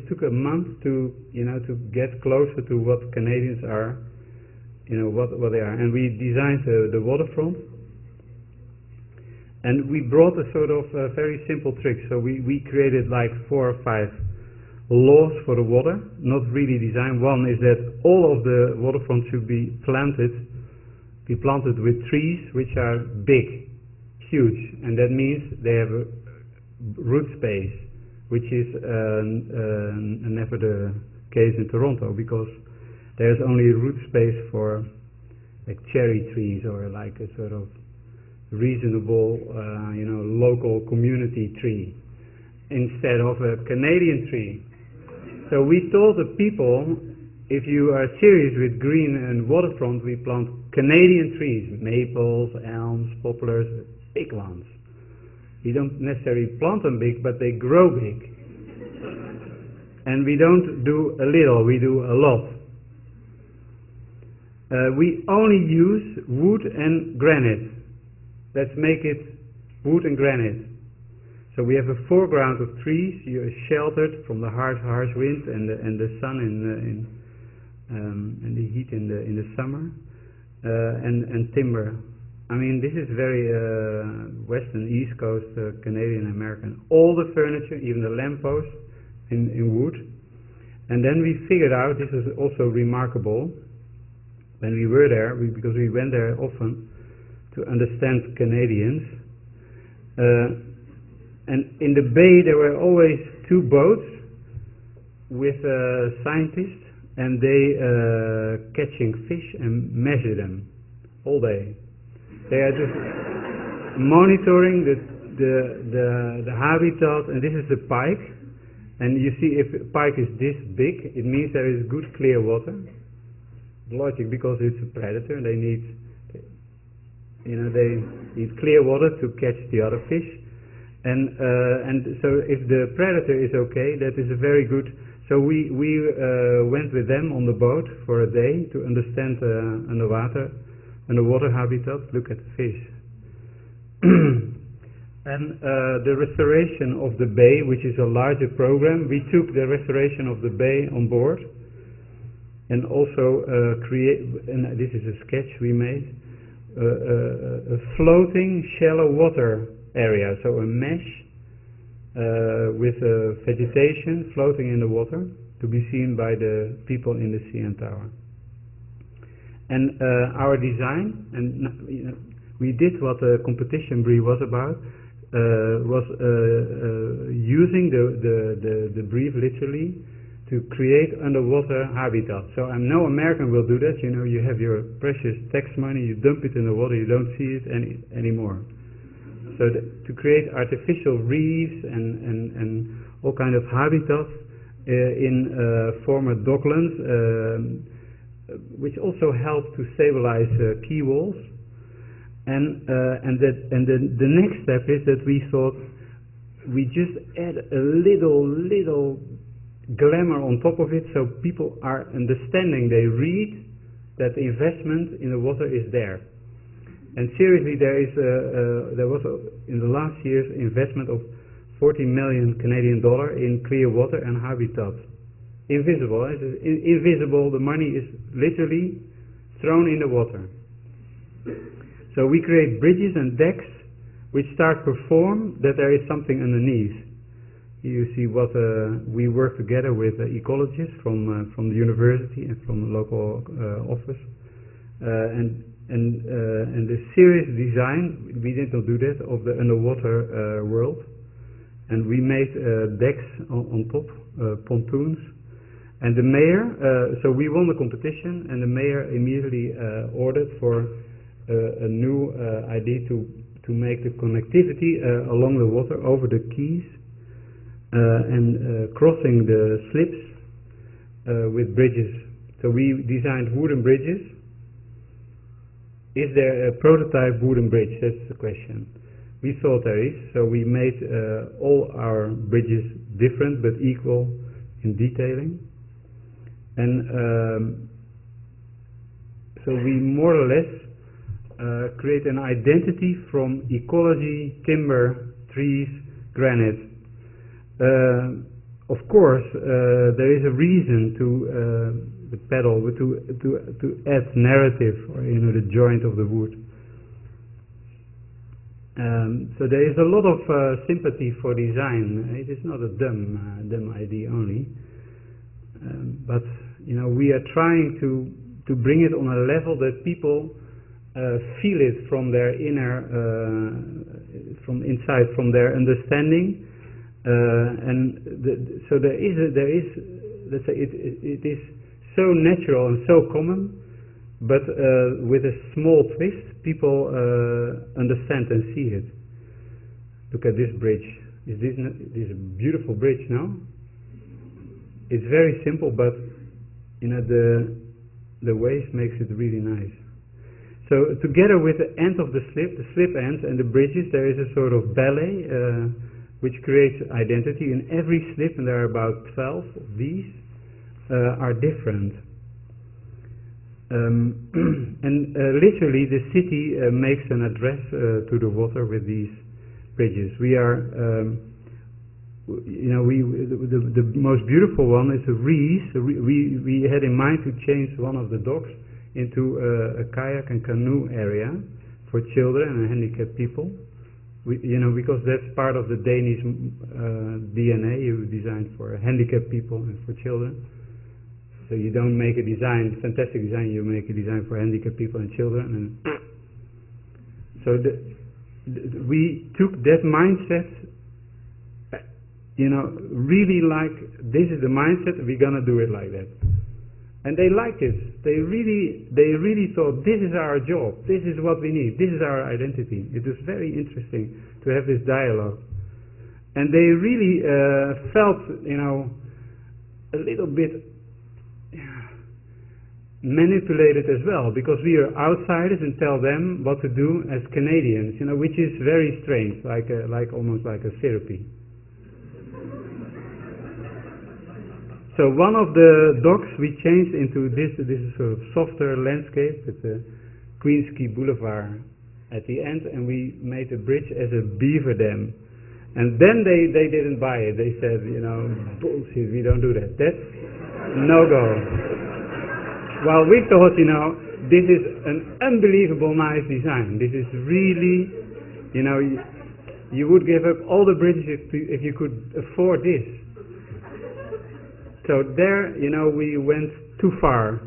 took a month to to get closer to what Canadians are, what they are, and we designed the waterfront, and we brought a sort of very simple trick. So we created like 4 or 5 laws for the water, not really designed. One is that all of the waterfront should be planted with trees which are big, huge, and that means they have a root space, which is never the case in Toronto, because there's only root space for like cherry trees or like a sort of reasonable, local community tree, instead of a Canadian tree. So we told the people, if you are serious with green and waterfront, we plant Canadian trees, maples, elms, poplars, big ones. We don't necessarily plant them big, but they grow big. And we don't do a little, we do a lot. We only use wood and granite. Let's make it wood and granite. So we have a foreground of trees. You are sheltered from the harsh wind and the sun and the heat in the summer, and timber. I mean, this is very Western, East Coast, Canadian, American. All the furniture, even the lamppost, in wood. And then we figured out, this is also remarkable, when we were there, because we went there often to understand Canadians. And in the bay there were always 2 boats with scientists, and they catching fish and measure them all day. They are just monitoring the habitat, and this is the pike, and you see if a pike is this big, it means there is good clear water. Logic, because it's a predator, they need, they need clear water to catch the other fish, and so if the predator is okay, that is a very good. So we went with them on the boat for a day to understand underwater habitat, look at the fish. And the restoration of the bay, which is a larger program, we took the restoration of the bay on board, and also and this is a sketch we made, a floating shallow water area, so a mesh with vegetation floating in the water to be seen by the people in the CN Tower. And our design, and we did what the competition brief was about, was using the brief literally to create underwater habitat. So no American will do that. You have your precious tax money, you dump it in the water, you don't see it anymore. So to create artificial reefs and all kind of habitats in former docklands, which also help to stabilize quay walls. And then the next step is that we thought we just add a little glamour on top of it, so people are understanding, they read that the investment in the water is there. And seriously, there was in the last years investment of 40 million Canadian dollar in clear water and habitat. Invisible, invisible. The money is literally thrown in the water. So we create bridges and decks which start to perform that there is something underneath. Here you see what we work together with ecologists from the university and from the local office, and the serious design, we did not do that, of the underwater world, and we made decks on top, pontoons, and the mayor. So we won the competition, and the mayor immediately ordered for a new idea to make the connectivity along the water over the quays and crossing the slips with bridges. So we designed wooden bridges. Is there a prototype wooden bridge? That's the question. We thought there is, so we made all our bridges different but equal in detailing. And so we more or less create an identity from ecology, timber, trees, granite. Of course, there is a reason to the pedal, to add narrative, or the joint of the wood. So there is a lot of sympathy for design. It is not a dumb idea only, but we are trying to bring it on a level that people feel it from their inner, from inside, from their understanding, so there is, let's say, it is so natural and so common, but with a small twist, people understand and see it. Look at this bridge. Is this a beautiful bridge now? It's very simple, but the waves makes it really nice. So together with the end of the slip ends and the bridges, there is a sort of ballet which creates identity. In every slip, and there are about 12 of these, are different. And literally the city makes an address to the water with these bridges. We are, the most beautiful one is a Reese. We had in mind to change one of the docks into a kayak and canoe area for children and handicapped people. Because that's part of the Danish DNA. You design for handicapped people and for children. So you don't make a design, fantastic design, you make a design for handicapped people and children. And so we took that mindset, really like, this is the mindset, we're gonna do it like that. And they liked it. They really thought, this is our job, this is what we need, this is our identity. It was very interesting to have this dialogue. And they really felt, a little bit manipulated as well, because we are outsiders and tell them what to do as Canadians, which is very strange, almost like a therapy. So one of the docks we changed into this is sort of softer landscape with the Queensquay Boulevard at the end, and we made the bridge as a beaver dam. And then they didn't buy it. They said, bullshit, we don't do that. That's no-go. Well, we thought, this is an unbelievable nice design. This is really, you would give up all the bridges if you could afford this. So there, we went too far.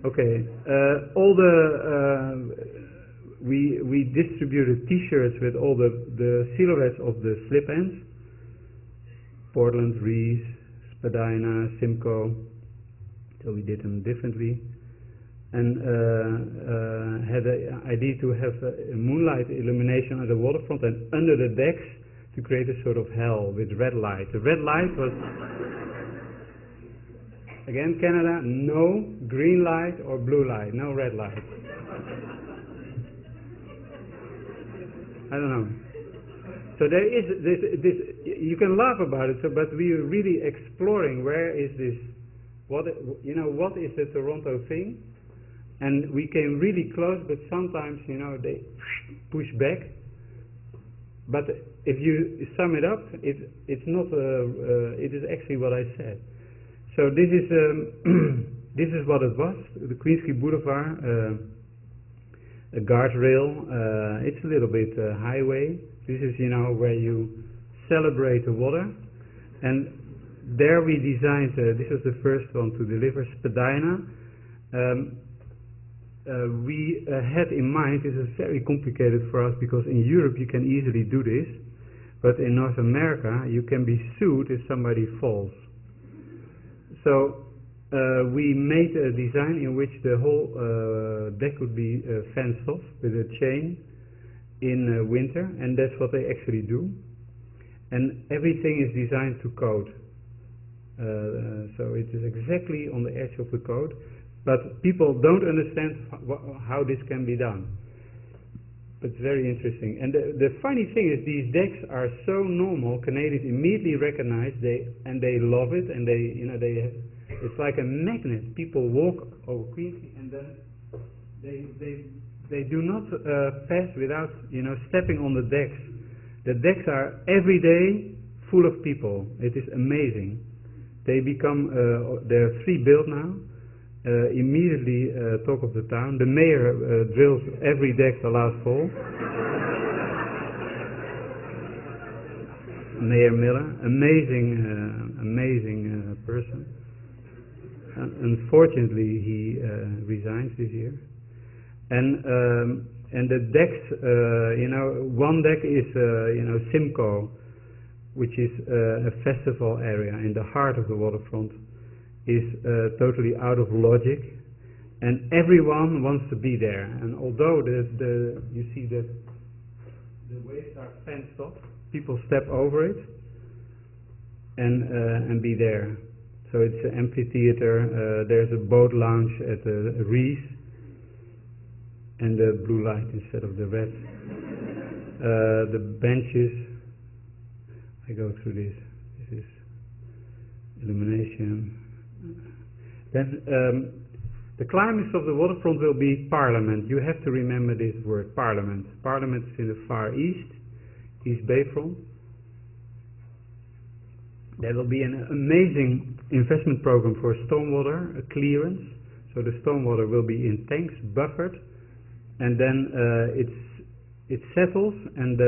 Okay, we distributed T-shirts with all the silhouettes of the slip ends: Portland, Reese, Spadina, Simcoe. So we did them differently, and had the idea to have a moonlight illumination at the waterfront and under the decks, to create a sort of hell with red light. The red light was, again, Canada, no green light or blue light, no red light. I don't know. So there is this you can laugh about it, but we are really exploring where is this, what is the Toronto thing? And we came really close, but sometimes, they push back. But if you sum it up, it's not. It is actually what I said. So this is this is what it was. The Queensquay Boulevard, a guardrail. It's a little bit highway. This is where you celebrate the water, and there we designed. This was the first one to deliver, Spadina. We had in mind, this is very complicated for us because in Europe you can easily do this, but in North America you can be sued if somebody falls. So we made a design in which the whole deck would be fenced off with a chain in winter, and that's what they actually do. And everything is designed to code. So it is exactly on the edge of the code. But people don't understand how this can be done. But it's very interesting. And the funny thing is, these decks are so normal. Canadians immediately recognize and they love it, and it's like a magnet. People walk over Queensquay and then they do not pass without stepping on the decks. The decks are every day full of people. It is amazing. They become they're free built now. Immediately talk of the town. The mayor drills every deck the last fall. Mayor Miller, amazing person. Unfortunately, he resigns this year. And the decks, one deck is Simcoe, which is a festival area in the heart of the waterfront. Is totally out of logic, and everyone wants to be there. And although you see that the waves are fenced off, people step over it and be there. So it's an amphitheater. There's a boat lounge at the Reese, and the blue light instead of the red. The benches. I go through this. This is illumination. Then the climax of the waterfront will be Parliament. You have to remember this word, Parliament. Parliament is in the far east, East Bayfront. There will be an amazing investment program for stormwater clearance. So the stormwater will be in tanks, buffered, and then it settles, and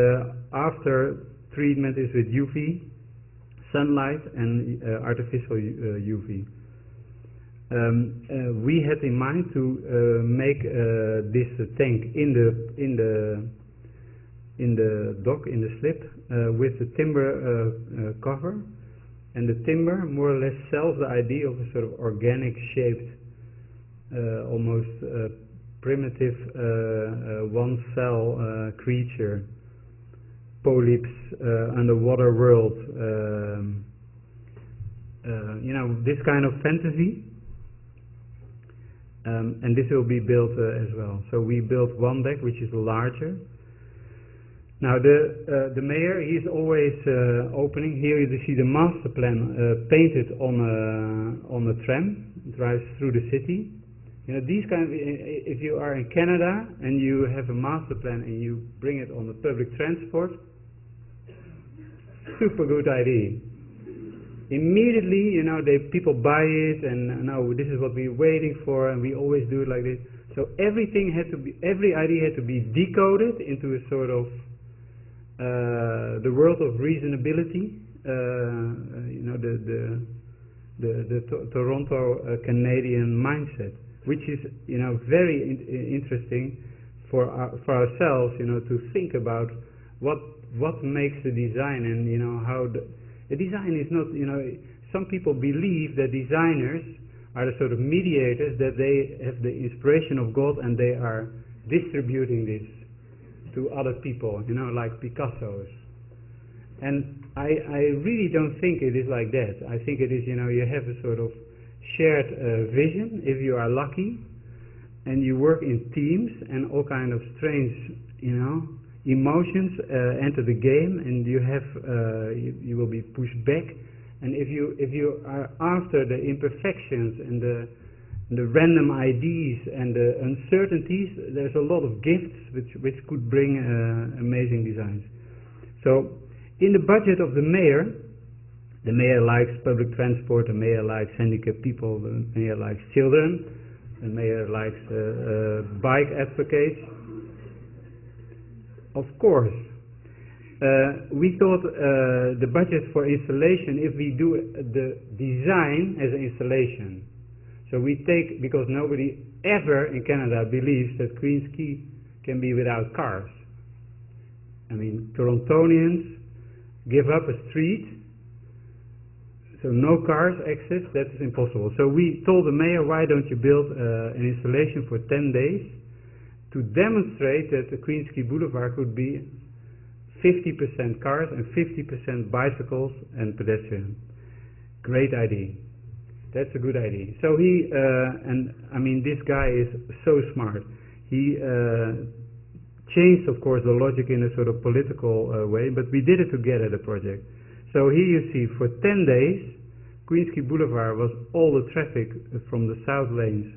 after treatment is with UV sunlight and artificial UV. We had in mind to make this tank in the dock, in the slip, with the timber cover, And the timber more or less sells the idea of a sort of organic shaped, almost primitive one cell creature, polyps, underwater world, this kind of fantasy. And this will be built as well. So we built one deck which is larger. Now the mayor, he's always opening. Here you see the master plan painted on a tram, drives through the city. You know, these kind of, if you are in Canada and you have a master plan and you bring it on the public transport, super good idea. Immediately, you know, people buy it, and no, this is what we're waiting for, and we always do it like this. So everything had to be, every idea had to be decoded into a sort of the world of reasonability. The Toronto Canadian mindset, which is, you know, very interesting for ourselves, you know, to think about what makes the design, and you know how the design is not, you know, some people believe that designers are the sort of mediators, that they have the inspiration of God and they are distributing this to other people, you know, like Picasso's. And I really don't think it is like that. I think it is, you know, you have a sort of shared vision, if you are lucky, and you work in teams, and all kind of strange, you know, emotions enter the game, and you have you will be pushed back. And if you are after the imperfections and the random ideas and the uncertainties, there's a lot of gifts which could bring amazing designs. So in the budget of the mayor likes public transport, the mayor likes handicapped people, the mayor likes children, the mayor likes bike advocates. Of course, we thought the budget for installation, if we do the design as an installation, so we take, because nobody ever in Canada believes that Queen's Quay can be without cars. I mean, Torontonians give up a street, so no cars access, that is impossible. So we told the mayor, why don't you build an installation for 10 days to demonstrate that the Queen's Quay Boulevard could be 50% cars and 50% bicycles and pedestrians. Great idea. That's a good idea. So he, and I mean, this guy is so smart. He changed, of course, the logic in a sort of political way, but we did it together, the project. So here you see, for 10 days, Queen's Quay Boulevard was, all the traffic from the south lanes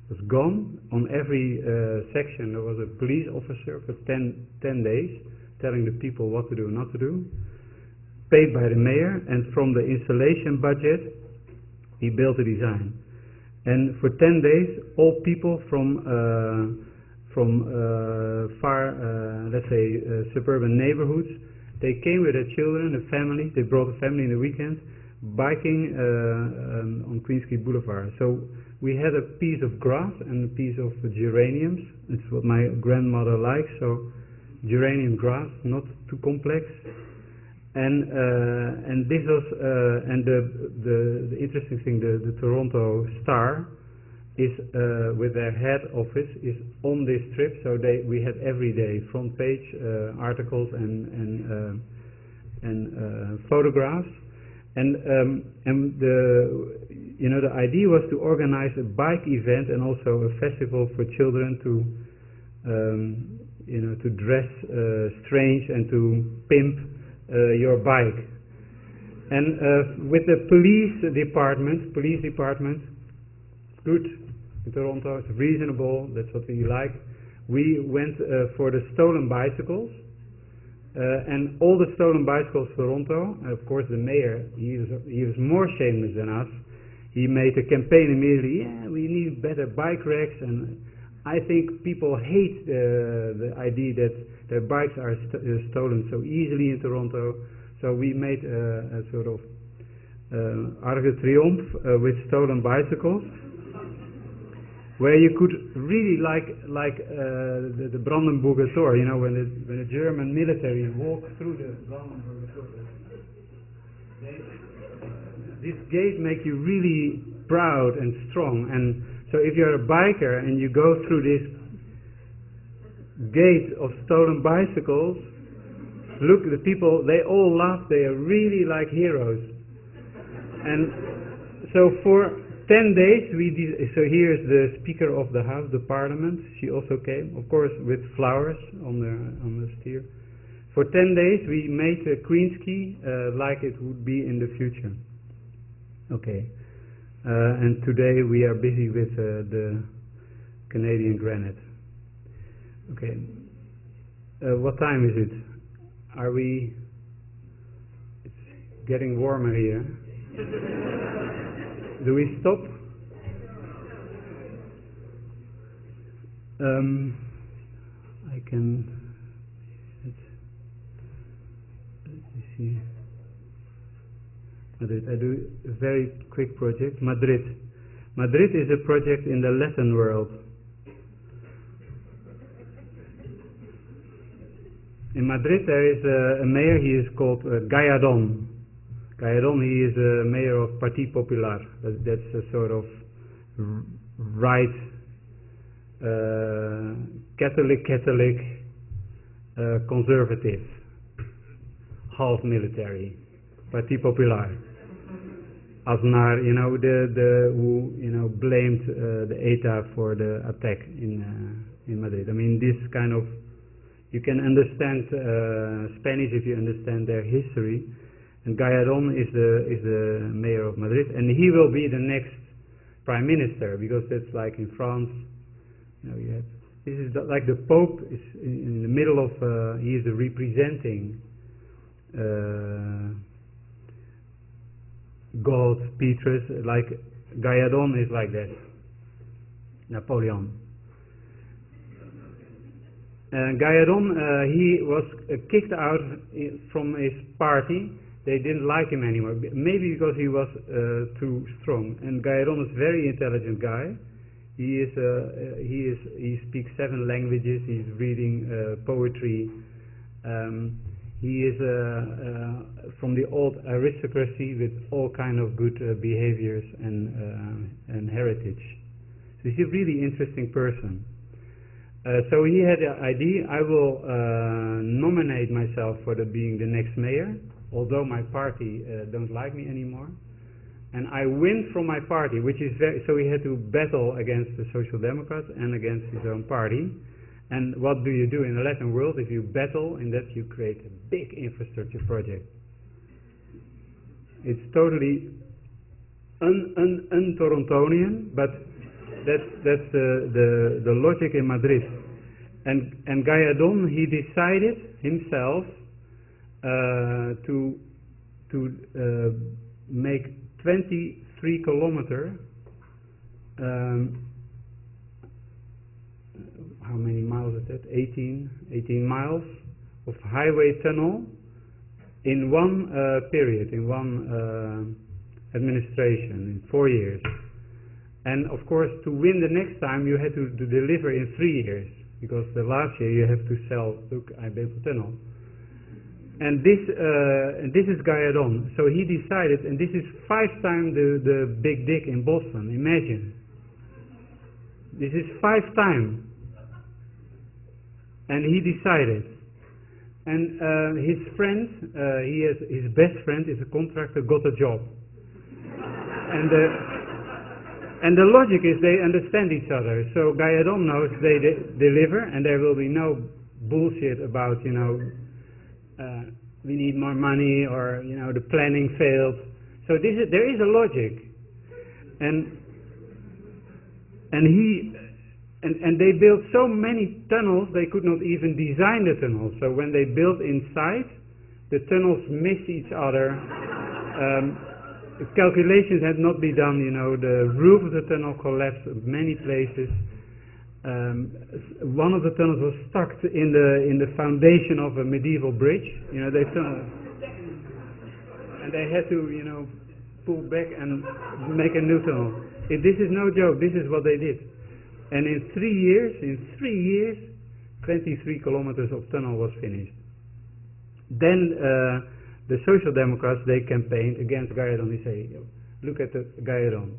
was gone. On every section there was a police officer for 10 days, telling the people what to do and not to do, paid by the mayor, and from the installation budget he built a design. And for 10 days all people from far, let's say, suburban neighborhoods, they came with their children, the family, they brought a family in the weekend, biking on Queen's Quay Boulevard. So we had a piece of grass and a piece of geraniums. It's what my grandmother likes, so geranium grass, not too complex. And this was and the interesting thing, the Toronto Star is with their head office is on this trip. So we had every day front page articles and photographs. And the idea was to organize a bike event and also a festival for children to to dress strange and to pimp your bike. And with the police department, good in Toronto, it's reasonable, that's what we like. We went for the stolen bicycles. And all the stolen bicycles in Toronto, and of course the mayor, he was more shameless than us. He made a campaign immediately, yeah, we need better bike racks, and I think people hate the idea that their bikes are stolen so easily in Toronto. So we made a sort of Arc de Triomphe with stolen bicycles, where you could really like the Brandenburger Tor, you know, when the German military walked through the Brandenburger Tor. this gate make you really proud and strong. And so if you're a biker and you go through this gate of stolen bicycles, look, the people, they all laugh, they are really like heroes. And so for 10 days, so here's the Speaker of the House, the Parliament. She also came, of course, with flowers on the steer. For 10 days, we made Queen's Quay like it would be in the future. Okay. And today we are busy with the Canadian granite. Okay. What time is it? Are we... It's getting warmer here. Do we stop? I can... Let me see. Madrid. I do a very quick project. Madrid. Madrid is a project in the Latin world. In Madrid there is a mayor, he is called Gallardón. Gallardón, he is a mayor of Parti Popular. That's a sort of right Catholic, conservative, half military, Parti Popular. Aznar, who blamed the ETA for the attack in Madrid. I mean, this kind of, you can understand Spanish if you understand their history. And Gallardón is the mayor of Madrid, and he will be the next prime minister, because that's like in France. This is like the Pope is in the middle of. He is representing God, Petrus. Like Gallardón is like that. Napoleon. Gallardón, he was kicked out from his party. They didn't like him anymore, maybe because he was too strong. And Gallardón is a very intelligent guy. He speaks 7 languages. He's reading poetry. He is from the old aristocracy with all kind of good behaviors and heritage. So he's a really interesting person. So he had the idea, I will nominate myself for being the next mayor, although my party don't like me anymore. And I win from my party, which is so he had to battle against the Social Democrats and against his own party. And what do you do in the Latin world? If you battle in that, you create a big infrastructure project. It's totally un-Torontonian, but that's the logic in Madrid. And Gallardón, he decided himself to make 23 kilometer. How many miles is that? 18 miles of highway tunnel in one period, in one administration, in 4 years. And of course, to win the next time, you had to deliver in 3 years, because the last year you have to sell, look, I built a tunnel. And this is Gallardón. So he decided, and this is 5 times the Big Dick in Boston, imagine. This is 5 times. And he decided. And his friend, his best friend is a contractor, got a job. And the logic is they understand each other. So Gallardón knows they deliver, and there will be no bullshit about, we need more money, or, the planning failed. So there is a logic. And they built so many tunnels, they could not even design the tunnels. So when they built inside, the tunnels miss each other. Calculations had not been done, the roof of the tunnel collapsed in many places. One of the tunnels was stuck in the foundation of a medieval bridge. And they had to, pull back and make a new tunnel. This is no joke. This is what they did. And in 3 years, 23 kilometers of tunnel was finished. Then the Social Democrats, they campaigned against Gallardón. They say, look at the Gallardón.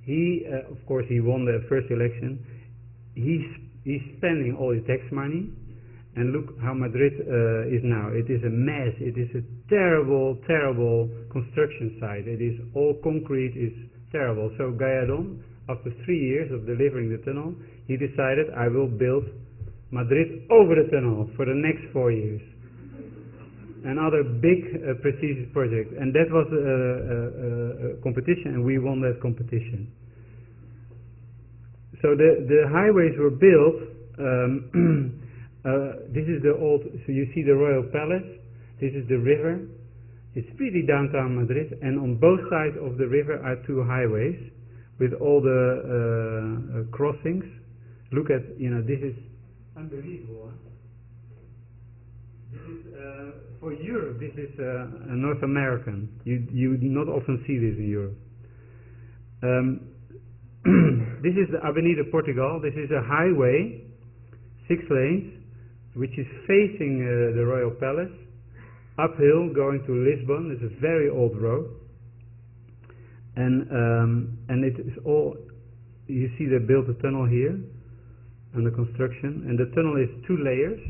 He, of course, he won the first election. He's spending all his tax money, and look how Madrid is now. It is a mess. It is a terrible, terrible construction site. It is all concrete. It's terrible. So Gallardón, after 3 years of delivering the tunnel, he decided, I will build Madrid over the tunnel for the next 4 years. Another big prestigious project, and that was a competition, and we won that competition. So the highways were built. This is the old. So you see the Royal Palace. This is the river. It's pretty downtown Madrid, and on both sides of the river are 2 highways with all the crossings. Look at, this is unbelievable. Huh? This is for Europe. This is North American. You do not often see this in Europe. This is the Avenida Portugal. This is a highway, 6 lanes, which is facing the Royal Palace, uphill going to Lisbon. It's a very old road, and it is all. You see, they built a tunnel here under construction, and the tunnel is 2 layers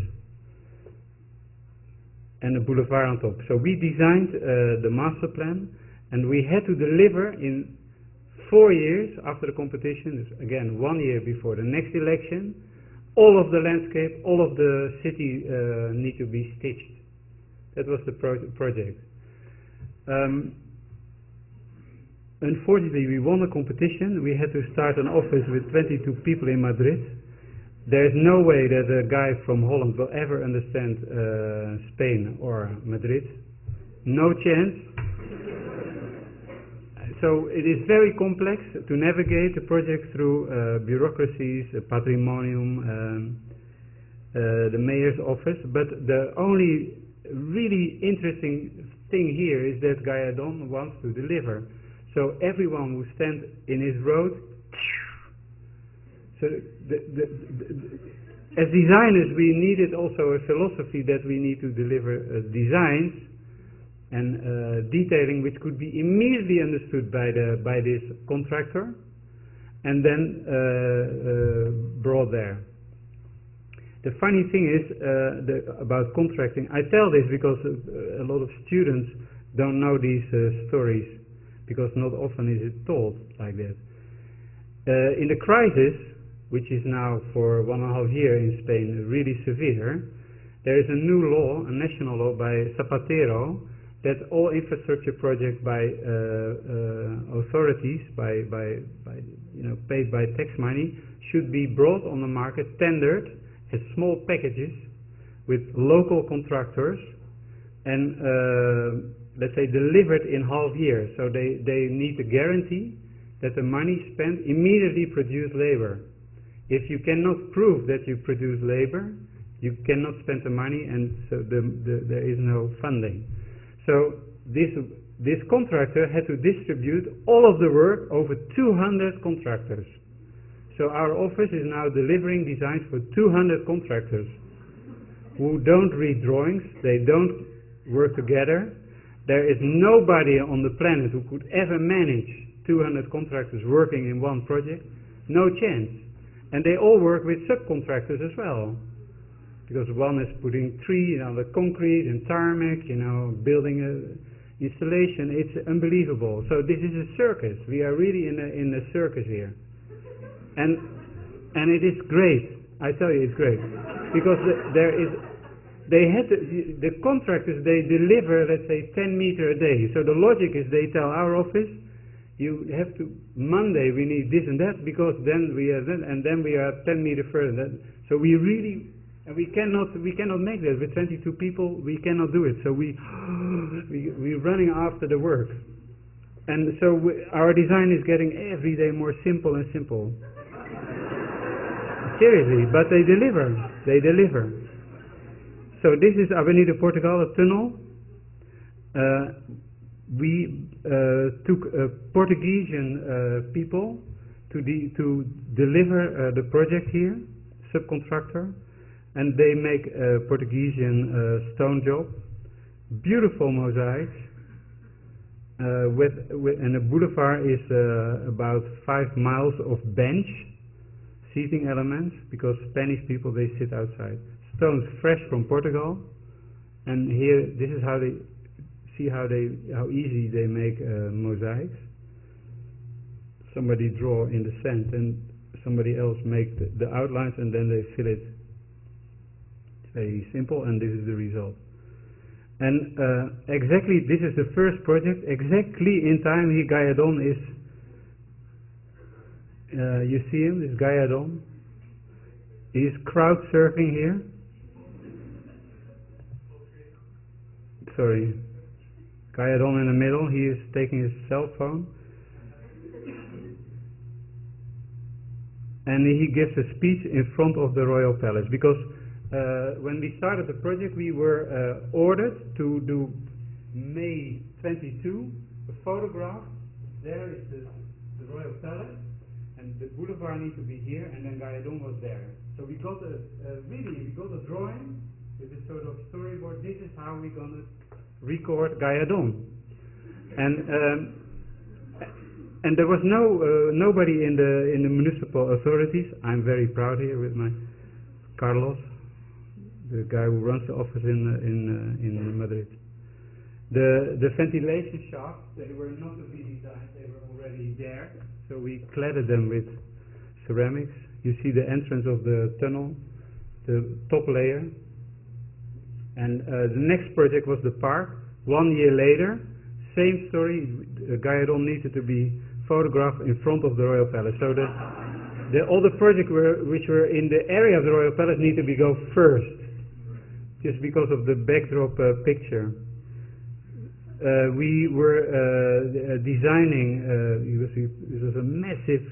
and a boulevard on top. So we designed the master plan, and we had to deliver in 4 years after the competition, again 1 year before the next election, all of the landscape, all of the city need to be stitched. That was the project. Unfortunately, we won the competition. We had to start an office with 22 people in Madrid. There is no way that a guy from Holland will ever understand Spain or Madrid. No chance. So it is very complex to navigate the project through bureaucracies, patrimonium, the mayor's office. But the only really interesting thing here is that Gallardón wants to deliver. So everyone who stands in his road. So as designers, we needed also a philosophy that we need to deliver designs and detailing which could be immediately understood by this contractor, and then brought there. The funny thing is about contracting. I tell this because a lot of students don't know these stories, because not often is it told like that. In the crisis, which is now for 1.5 years in Spain really severe, there is a new law, a national law by Zapatero, that all infrastructure projects by authorities, paid by tax money, should be brought on the market, tendered as small packages with local contractors, and let's say delivered in half year. So they need a guarantee that the money spent immediately produce labor. If you cannot prove that you produce labor, you cannot spend the money, and so there is no funding. So this contractor had to distribute all of the work over 200 contractors. So our office is now delivering designs for 200 contractors who don't read drawings, they don't work together. There is nobody on the planet who could ever manage 200 contractors working in one project. No chance. And they all work with subcontractors as well, because one is putting tree, the concrete and tarmac, building a installation. It's unbelievable. So this is a circus. We are really in a circus here, and it is great. I tell you, it's great, because the contractors, they deliver, let's say, 10 meters a day. So the logic is they tell our office, you have to, Monday we need this and that, because then we are that, and then we are 10 meters further. So we really, and we cannot make that with 22 people. We cannot do it. So we're running after the work, and so our design is getting every day more simple and simple. Seriously, but they deliver. They deliver. So this is Avenida Portugal, a tunnel. We took Portuguese people to deliver the project here, subcontractor, and they make a Portuguese stone job, beautiful mosaics. And the boulevard is about 5 miles of bench seating elements, because Spanish people, they sit outside. Stones fresh from Portugal, and here this is how they see how easy they make mosaics. Somebody draw in the sand, and somebody else make the outlines, and then they fill it. It's very simple, and this is the result. And exactly, this is the first project. Exactly in time, here Galladon is. You see him, this Galladon. He's crowd surfing here. Sorry, Galladon in the middle. He is taking his cell phone, and he gives a speech in front of the Royal Palace, because when we started the project, we were ordered to do May 22 a photograph. There is the Royal Palace, and the boulevard needs to be here, and then Galladon was there. So we got a drawing with a sort of storyboard. This is how we're gonna record Galladon, and there was nobody in the municipal authorities. I'm very proud here with my Carlos, the guy who runs the office in Madrid. The ventilation shafts, they were not to be designed, they were already there, so we cladded them with ceramics. You see the entrance of the tunnel, the top layer. And the next project was the park. 1 year later, same story, Galladon needed to be photographed in front of the Royal Palace. So all the projects which were in the area of the Royal Palace need to go first, just because of the backdrop picture. We were designing, this was a massive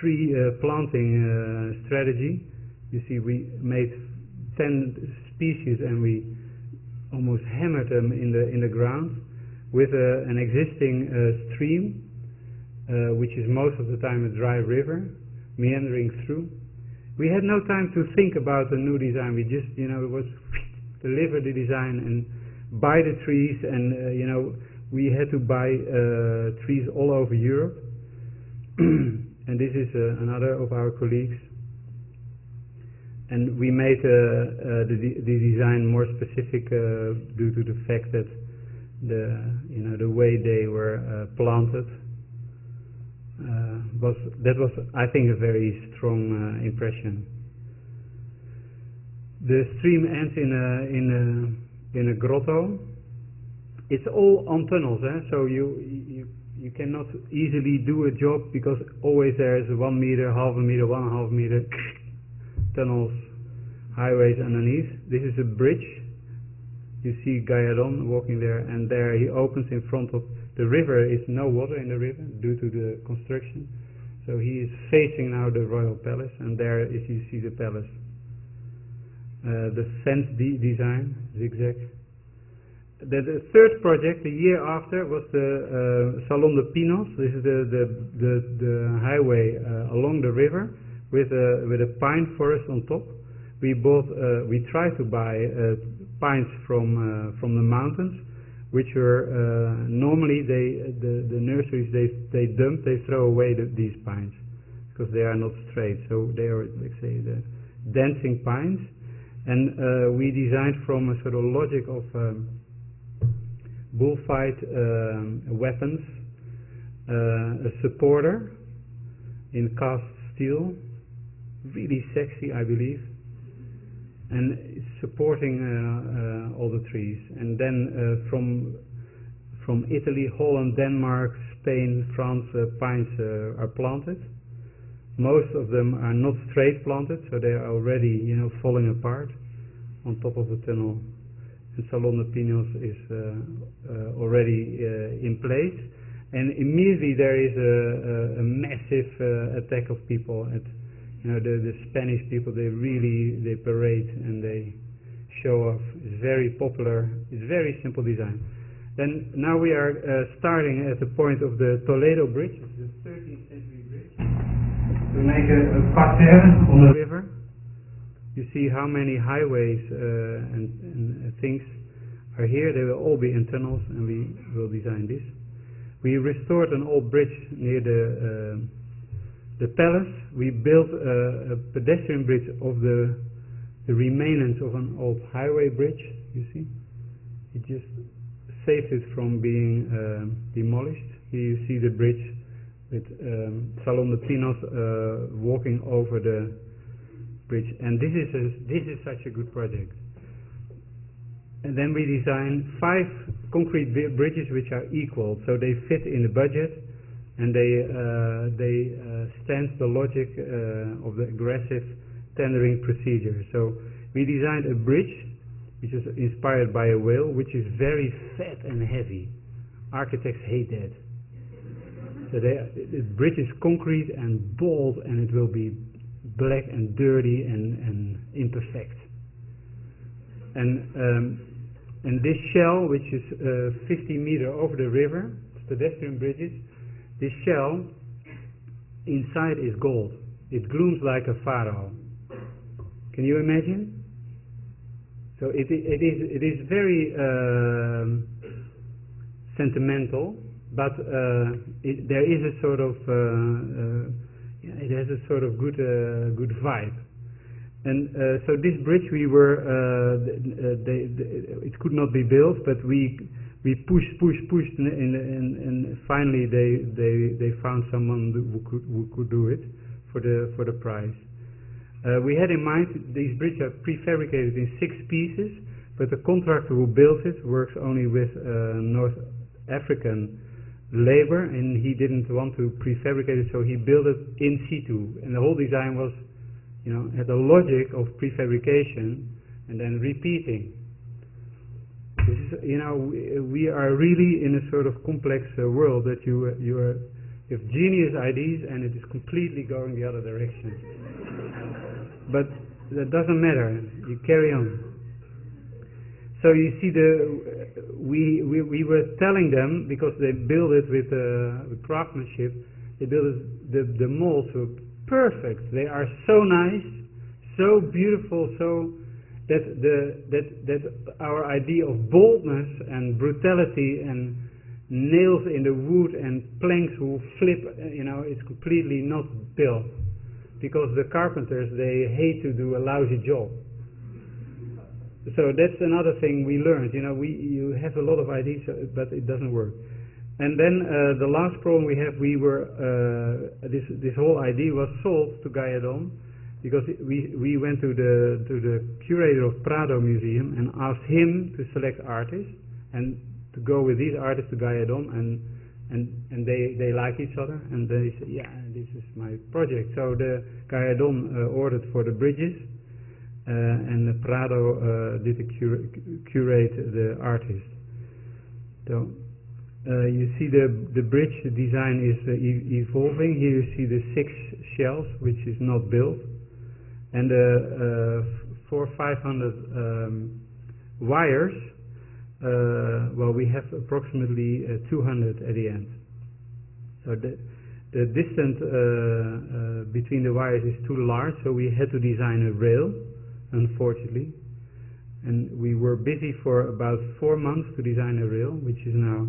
tree planting strategy. You see, we made 10 species, and we almost hammered them in the ground with an existing stream, which is most of the time a dry river, meandering through. We had no time to think about a new design. We just, it was deliver the design and buy the trees, and we had to buy trees all over Europe. And this is another of our colleagues. And we made the design more specific due to the fact that the way they were planted that was, I think, a very strong impression. The stream ends in a grotto. It's all on tunnels, so you cannot easily do a job, because always there is 1 meter, half a meter, 1.5 meter tunnels, highways underneath. This is a bridge. You see Galladon walking there, and there he opens in front of the river. Is no water in the river due to the construction, so he is facing now the Royal Palace, and there is, you see the palace. The fence design, zigzag. The third project, the year after, was the Salon de Pinos. This is the highway along the river with a pine forest on top. We tried to buy pines from the mountains, which were normally the nurseries they throw away these pines because they are not straight. So they are, let's say, the dancing pines, and we designed from a sort of logic of bullfight weapons, a supporter in cast steel, really sexy, I believe, and it's supporting all the trees. And then from Italy, Holland, Denmark, Spain, France, pines are planted. Most of them are not straight planted, so they are already, falling apart on top of the tunnel. And Salon de Pinos is already in place, and immediately there is a massive attack of people. The Spanish people, they parade and they show off. It's very popular. It's very simple design. Then now we are starting at the point of the Toledo Bridge, which is a 13th century bridge, to make a parterre on the river. You see how many highways and things are here. They will all be in tunnels, and we will design this. We restored an old bridge near the palace. We built a pedestrian bridge of the remains of an old highway bridge. You see, it just saved it from being demolished. Here you see the bridge with Salon de Pinos walking over the bridge, and this is such a good project. And then we designed 5 concrete bridges which are equal, so they fit in the budget, and they stand the logic of the aggressive tendering procedure. So we designed a bridge which is inspired by a whale, which is very fat and heavy. Architects hate that. So the bridge is concrete and bold, and it will be black and dirty and imperfect. And this shell, which is 50 meters over the river, pedestrian bridges, this shell inside is gold. It glooms like a pharaoh. Can you imagine? So it is very sentimental, but there is a sort of it has a sort of good vibe. And so this bridge, we were it could not be built, but we pushed, and finally they found someone who could do it for the price. We had in mind these bridges are prefabricated in 6 pieces, but the contractor who built it works only with North African labor, and he didn't want to prefabricate it, so he built it in situ, and the whole design was, had the logic of prefabrication and then repeating. This is, we are really in a sort of complex world that you have genius ideas and it is completely going the other direction. But that doesn't matter. You carry on. So you see, we were telling them, because they build it with craftsmanship, they build it, the molds were perfect. They are so nice, so beautiful, so that our idea of boldness and brutality and nails in the wood and planks who flip, it's completely not built, because the carpenters, they hate to do a lousy job. So that's another thing we learned. You have a lot of ideas, but it doesn't work. And then the last problem we have, this whole idea was sold to Gallardón, because we went to the curator of Prado Museum and asked him to select artists and to go with these artists to Gallardón, and they like each other, and they said, yeah, this is my project. So the Gallardón ordered for the bridges, and the Prado did curate the artist. So you see the bridge design is evolving. Here you see the 6 shells, which is not built, and 400 or 500 wires. Well, we have approximately 200 at the end. So the distance between the wires is too large, so we had to design a rail, unfortunately. And we were busy for about 4 months to design a rail, which is now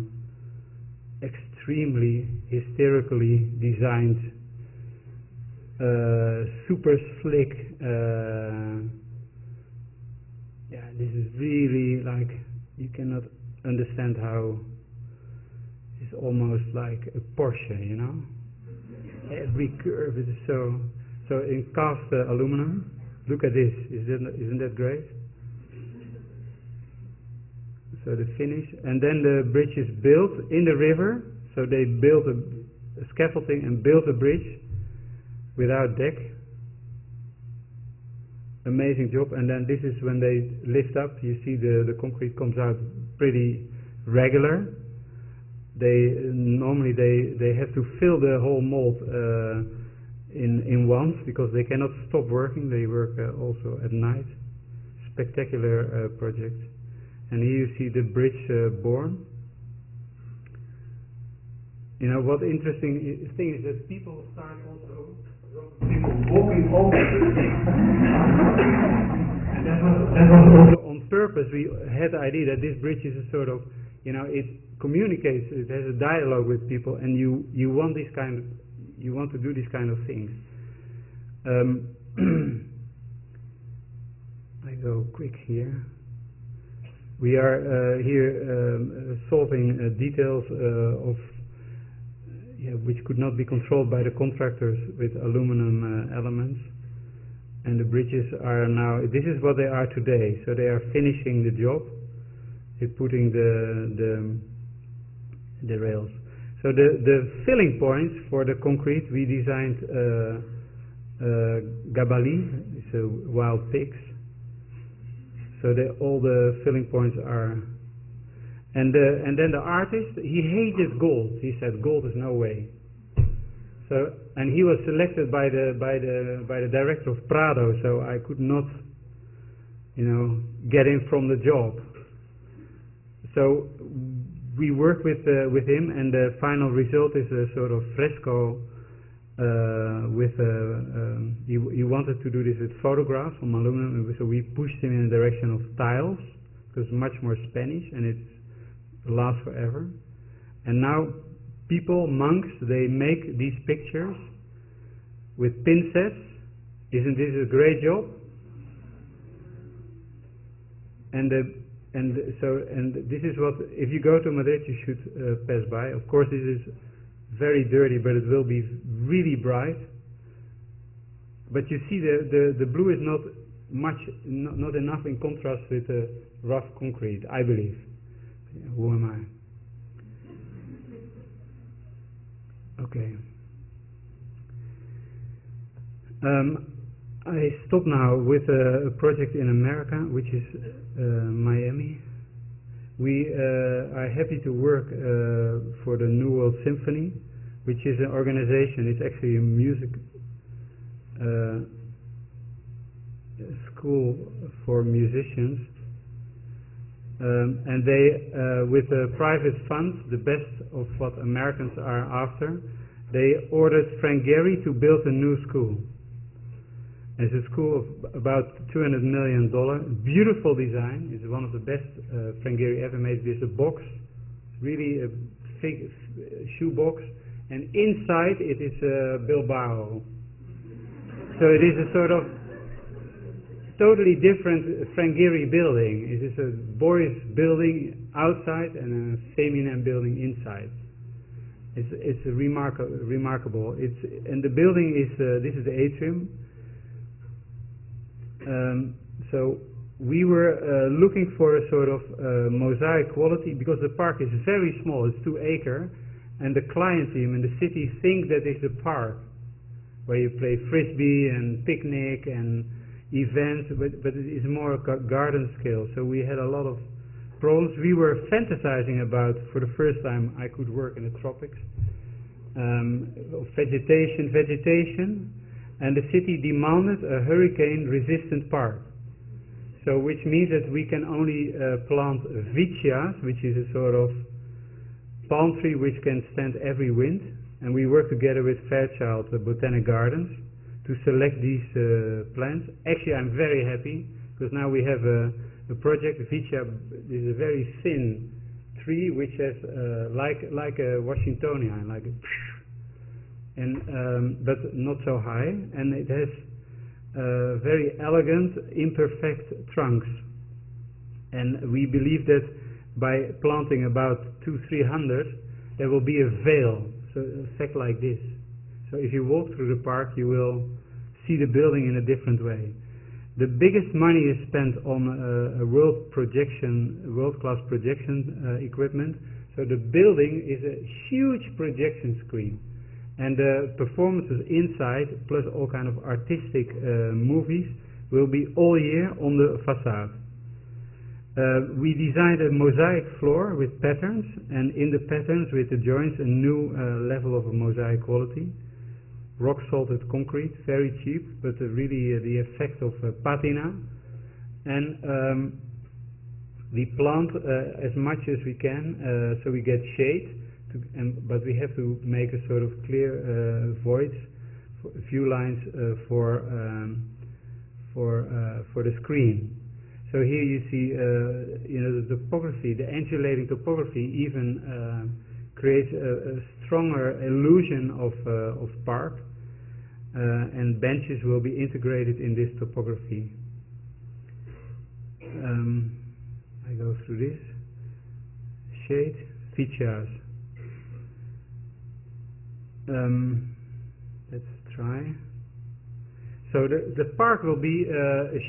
extremely hysterically designed, super slick. Yeah, this is really like, you cannot understand how it's almost like a Porsche, Every curve is so in cast aluminum. Look at this, isn't that great? So the finish, and then the bridge is built in the river. So they built a scaffolding and built a bridge without deck. Amazing job. And then this is when they lift up. You see the concrete comes out pretty regular. Normally they have to fill the whole mold in once, because they cannot stop working. They work also at night. Spectacular project. And here you see the bridge born. What interesting thing is that people start also walking over the thing. And that was also on purpose. purpose, we had the idea that this bridge is a sort of, it communicates, it has a dialogue with people, and you want this kind of, you want to do these kind of things. I go quick here. We are here solving details of which could not be controlled by the contractors with aluminum elements. And the bridges are now, this is what they are today. So they are finishing the job. They're putting the rails. So the filling points for the concrete, we designed gabali, so wild pigs. So all the filling points are, and then the artist, he hated gold. He said gold is no way. So, and he was selected by the director of Prado. So I could not, get him from the job. So we worked with him, and the final result is a sort of fresco. He wanted to do this with photographs from aluminum, so we pushed him in the direction of tiles, because it's much more Spanish and it lasts forever. And now people, monks, they make these pictures with pinsets. Isn't this a great job? And this is what, if you go to Madrid, you should pass by. Of course, this is very dirty, but it will be really bright. But you see, the blue is not enough in contrast with the rough concrete, I believe. Who am I? Okay. I stop now with a project in America, which is Miami. We are happy to work for the New World Symphony, which is an organization. It's actually a music school for musicians. And they, with private funds, the best of what Americans are after, they ordered Frank Gehry to build a new school. It's a school of about $200 million. Beautiful design. It's one of the best Frank Gehry ever made. There's a box, really a big shoe box, and inside it is Bilbao. So it is a sort of totally different Frank Gehry building. It is a Boris building outside and a Feminin building inside. It's remarkable. And the building is this is the atrium. So we were looking for a sort of mosaic quality, because the park is very small. It's 2 acres, and the client team and the city think that it's a park where you play frisbee and picnic and events, but it is more a garden scale. So we had a lot of problems. We were fantasizing about, for the first time, I could work in the tropics, vegetation, and the city demanded a hurricane-resistant park. So, which means that we can only plant vichias, which is a sort of palm tree which can stand every wind. And we work together with Fairchild Botanic Gardens to select these plants. Actually, I'm very happy, because now we have a project. Vichia is a very thin tree which has like a Washingtonian, like a but not so high, and it has very elegant, imperfect trunks. And we believe that by planting about 200-300, there will be a veil, so a effect like this. So if you walk through the park, you will see the building in a different way. The biggest money is spent on a world-class projection equipment. So the building is a huge projection screen. And the performances inside, plus all kind of artistic movies, will be all year on the facade. We designed a mosaic floor with patterns, and in the patterns with the joints a new level of mosaic quality. Rock salted concrete, very cheap, but really the effect of patina. And we plant as much as we can, so we get shade. But we have to make a sort of clear voids, a few lines for the screen. So here you see, the topography, the undulating topography even creates a stronger illusion of park, and benches will be integrated in this topography. I go through this. Shade, features. Let's try. So the park will be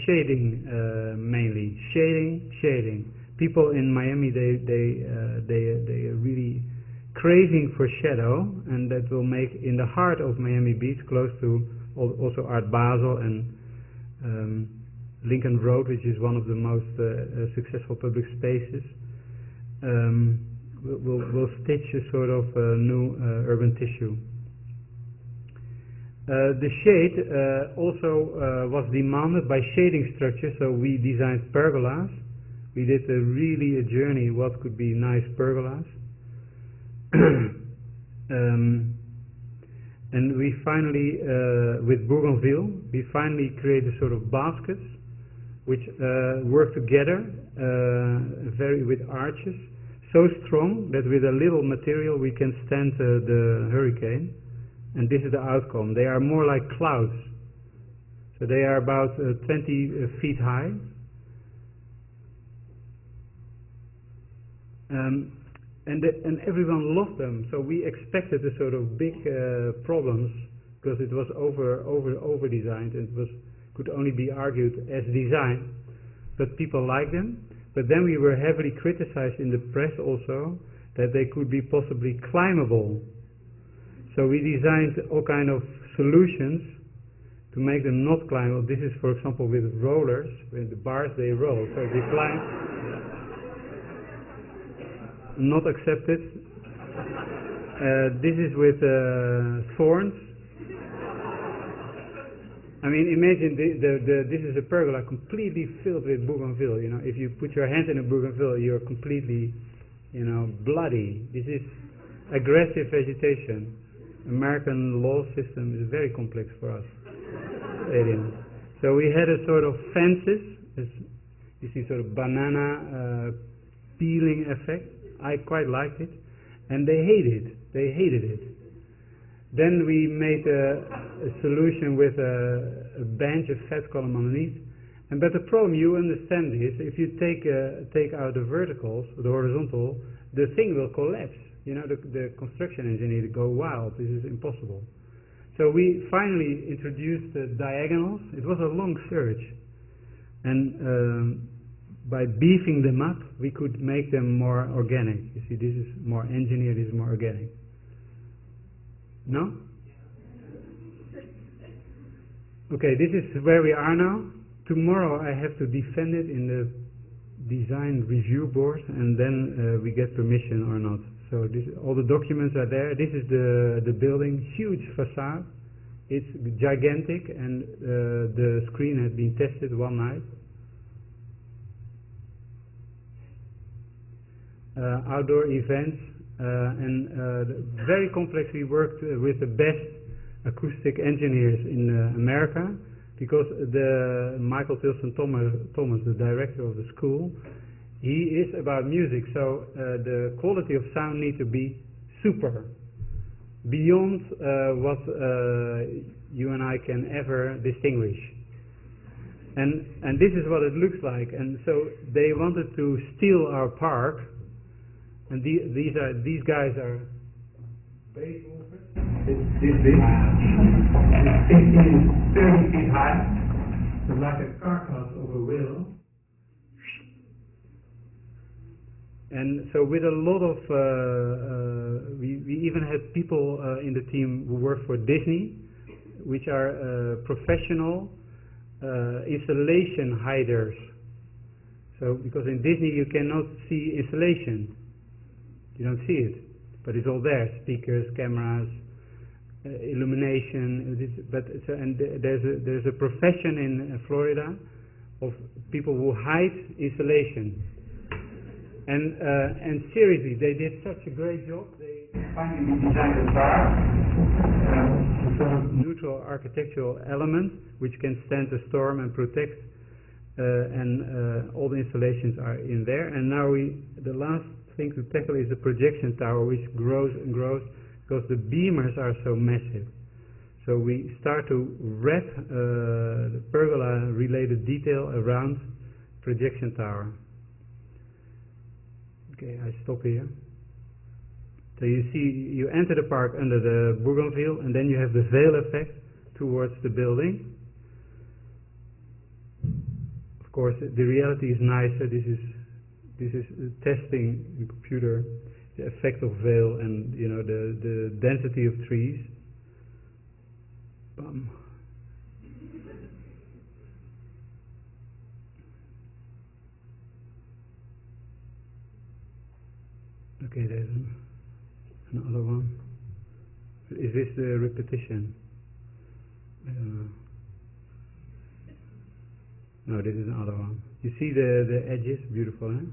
shading mainly, shading. People in Miami they are really craving for shadow, and that will make in the heart of Miami Beach, close to also Art Basel and Lincoln Road, which is one of the most successful public spaces. We'll stitch a sort of new urban tissue. The shade also was demanded by shading structures, so we designed pergolas. We did really a journey what could be nice pergolas. And we finally, with Bougainville, we finally created sort of baskets which work together with arches, so strong that with a little material we can stand the hurricane. And this is the outcome. They are more like clouds. So they are about 20 feet high. And everyone loved them. So we expected a sort of big problems, because it was over designed, and could only be argued as design. But people liked them. But then we were heavily criticized in the press also that they could be possibly climbable. So we designed all kind of solutions to make them not climbable. This is, for example, with rollers. With the bars they roll, so they climb. Not accepted. This is with thorns. I mean, imagine this is a pergola completely filled with bougainville. If you put your hand in a bougainville, you're completely, bloody. This is aggressive vegetation. American law system is very complex for us aliens. So we had a sort of fences, you see, sort of banana peeling effect. I quite liked it, and they hated it. Then we made a solution with a bench, a fat column underneath. But the problem, you understand this, if you take out the verticals, the horizontal, the thing will collapse. The construction engineer go wild. This is impossible. So we finally introduced the diagonals. It was a long search, and by beefing them up, we could make them more organic. You see, this is more engineered. This is more organic. No? Okay, this is where we are now. Tomorrow I have to defend it in the design review board, and then we get permission or not. So all the documents are there. This is the building, huge facade. It's gigantic, and the screen has been tested one night. Outdoor events, and very complex. We worked with the best acoustic engineers in America, because Michael Tilson Thomas, the director of the school, he is about music, so the quality of sound needs to be super, beyond what you and I can ever distinguish. And this is what it looks like. And so they wanted to steal our park, and these guys are bass wolfers. This big, 15, 30 feet high, so like a carcass of a whale. And so with a lot of, we even had people in the team who work for Disney, which are professional installation hiders. So because in Disney you cannot see installation, you don't see it, but it's all there: speakers, cameras, illumination. And there's a profession in Florida of people who hide installation. And seriously, they did such a great job. They finally designed a bar, a sort of neutral architectural element which can stand a storm and protect and all the installations are in there. And now the last thing to tackle is the projection tower, which grows and grows because the beamers are so massive. So we start to wrap the pergola-related detail around projection tower. Okay, I stop here. So you see, you enter the park under the bougainville, and then you have the veil effect towards the building. Of course, the reality is nicer. This is testing in computer the effect of veil and the density of trees. Okay, there's another one. Is this the repetition? I don't know. No, this is another one. You see the edges, beautiful, huh?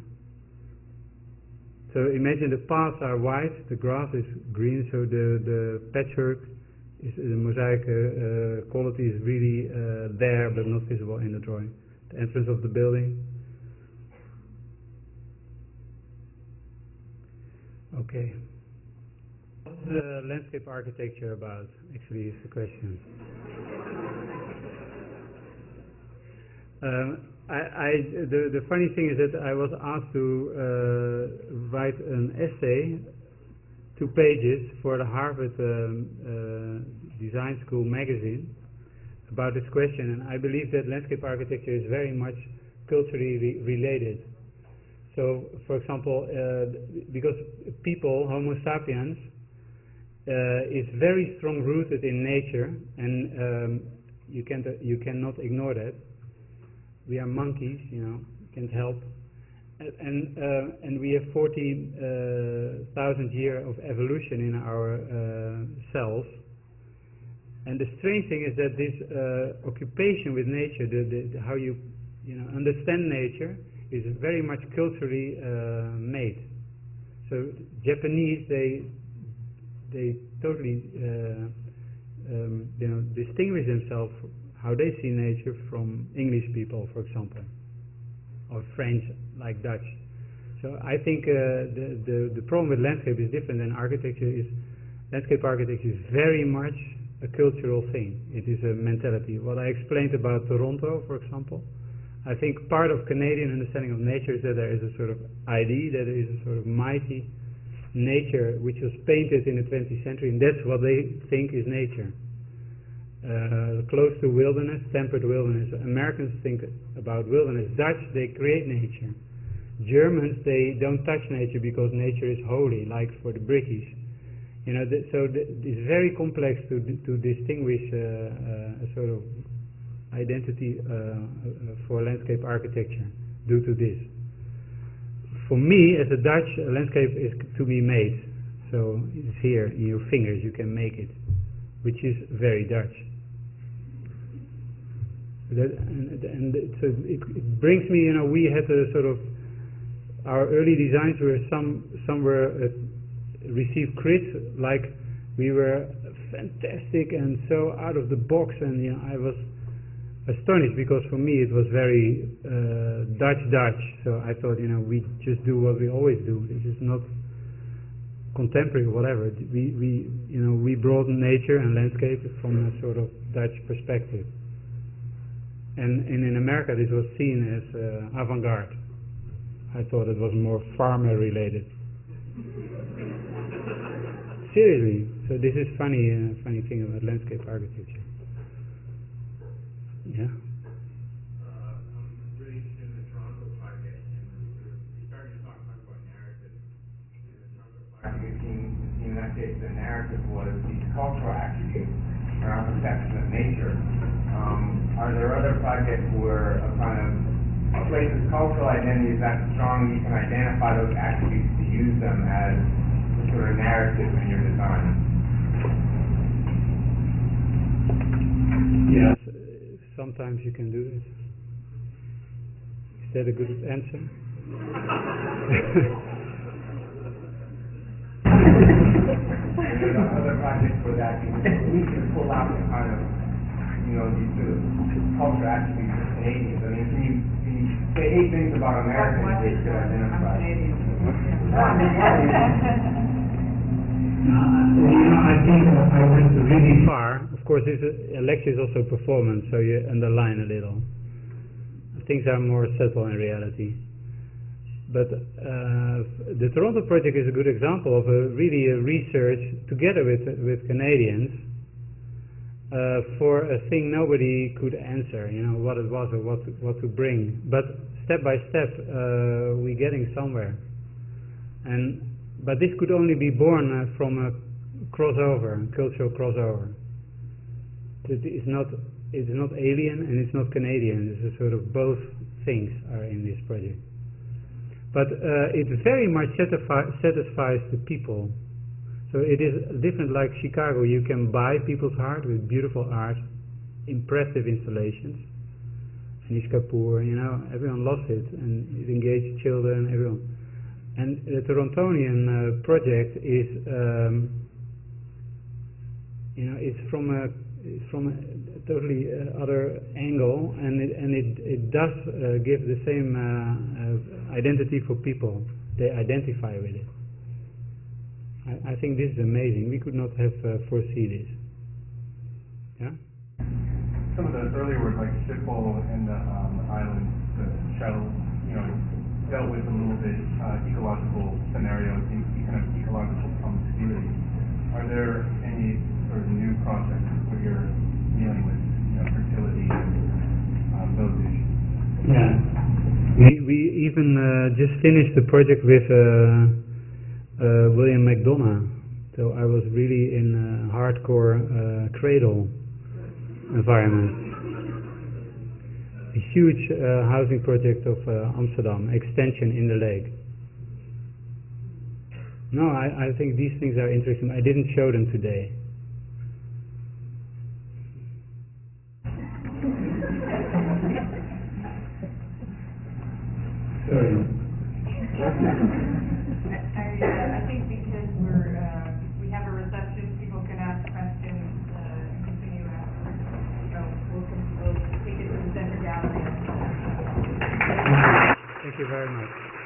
So imagine the paths are white, the grass is green, so the patchwork, the mosaic quality is really there but not visible in the drawing. The entrance of the building. Okay. What's the landscape architecture about, actually, is the question. The funny thing is that I was asked to write an essay, 2 pages, for the Harvard Design School magazine about this question, and I believe that landscape architecture is very much culturally related. So, for example, because people, Homo sapiens, is very strong rooted in nature, and you cannot ignore that. We are monkeys, can't help, and we have 40,000 years of evolution in our cells. And the strange thing is that this occupation with nature, how you understand nature, is very much culturally made. So Japanese, they totally distinguish themselves how they see nature from English people, for example, or French, like Dutch. So I think the problem with landscape is different than architecture. Landscape architecture is very much a cultural thing. It is a mentality. What I explained about Toronto, for example, I think part of Canadian understanding of nature is that there is a sort of idea, that there is a sort of mighty nature which was painted in the 20th century, and that's what they think is nature. Close to wilderness, temperate wilderness. Americans think about wilderness. Dutch, they create nature. Germans, they don't touch nature because nature is holy, like for the British. So it's very complex to distinguish a sort of identity for landscape architecture due to this. For me, as a Dutch, a landscape is to be made. So it's here in your fingers, you can make it, which is very Dutch. So it brings me, we had a sort of, our early designs were some were received crits, like we were fantastic and so out of the box, and I was astonished because for me it was very Dutch. So I thought, we just do what we always do. This is not contemporary, whatever. We brought nature and landscape from a sort of Dutch perspective. And in America this was seen as avant-garde. I thought it was more farmer related. Seriously, so this is funny thing about landscape architecture. Yeah. I'm really interested in the Toronto project, and we started to talk about narrative. In the Toronto project, in that case, the narrative was these cultural attributes around perception of nature. Are there other projects where a kind of places cultural identity is that strong you can identify those attributes to use them as a sort of narrative in your design? Yes, sometimes you can do this. Is that a good answer? And there's other projects where that we can pull out the kind of, these sort of cultural attributes Canadians? I mean, can you say 8 things about Americans that you could identify? I'm Canadian. I think I went really far. Of course, a lecture is also performance, so you underline a little. Things are more subtle in reality. But the Toronto project is a good example of a research together with Canadians for a thing nobody could answer, what it was or what to bring. But step by step, we're getting somewhere. But this could only be born from a crossover, cultural crossover. It is not alien and it's not Canadian. It's a sort of both things are in this project. But it very much satisfies the people. So it is different like Chicago. You can buy people's heart with beautiful art, impressive installations. Anish Kapoor, everyone loves it, and it engaged children, everyone. And the Torontonian project is, it's from a totally other angle, and it does give the same identity for people. They identify with it. I think this is amazing. We could not have foreseen this. Yeah. Some of the earlier work, like Schiphol and the island, the shuttle, dealt with a little bit ecological scenarios, kind of ecological promiscuity. Are there any sort of new projects where you're dealing with fertility and those issues? Yeah. We even just finished the project with William McDonough. So I was really in a hardcore cradle environment. A huge housing project of Amsterdam, extension in the lake. No, I think these things are interesting. I didn't show them today. Sorry. I think because we have a reception, people can ask questions and continue afterwards. So we'll take it to the center gallery. Thank you very much.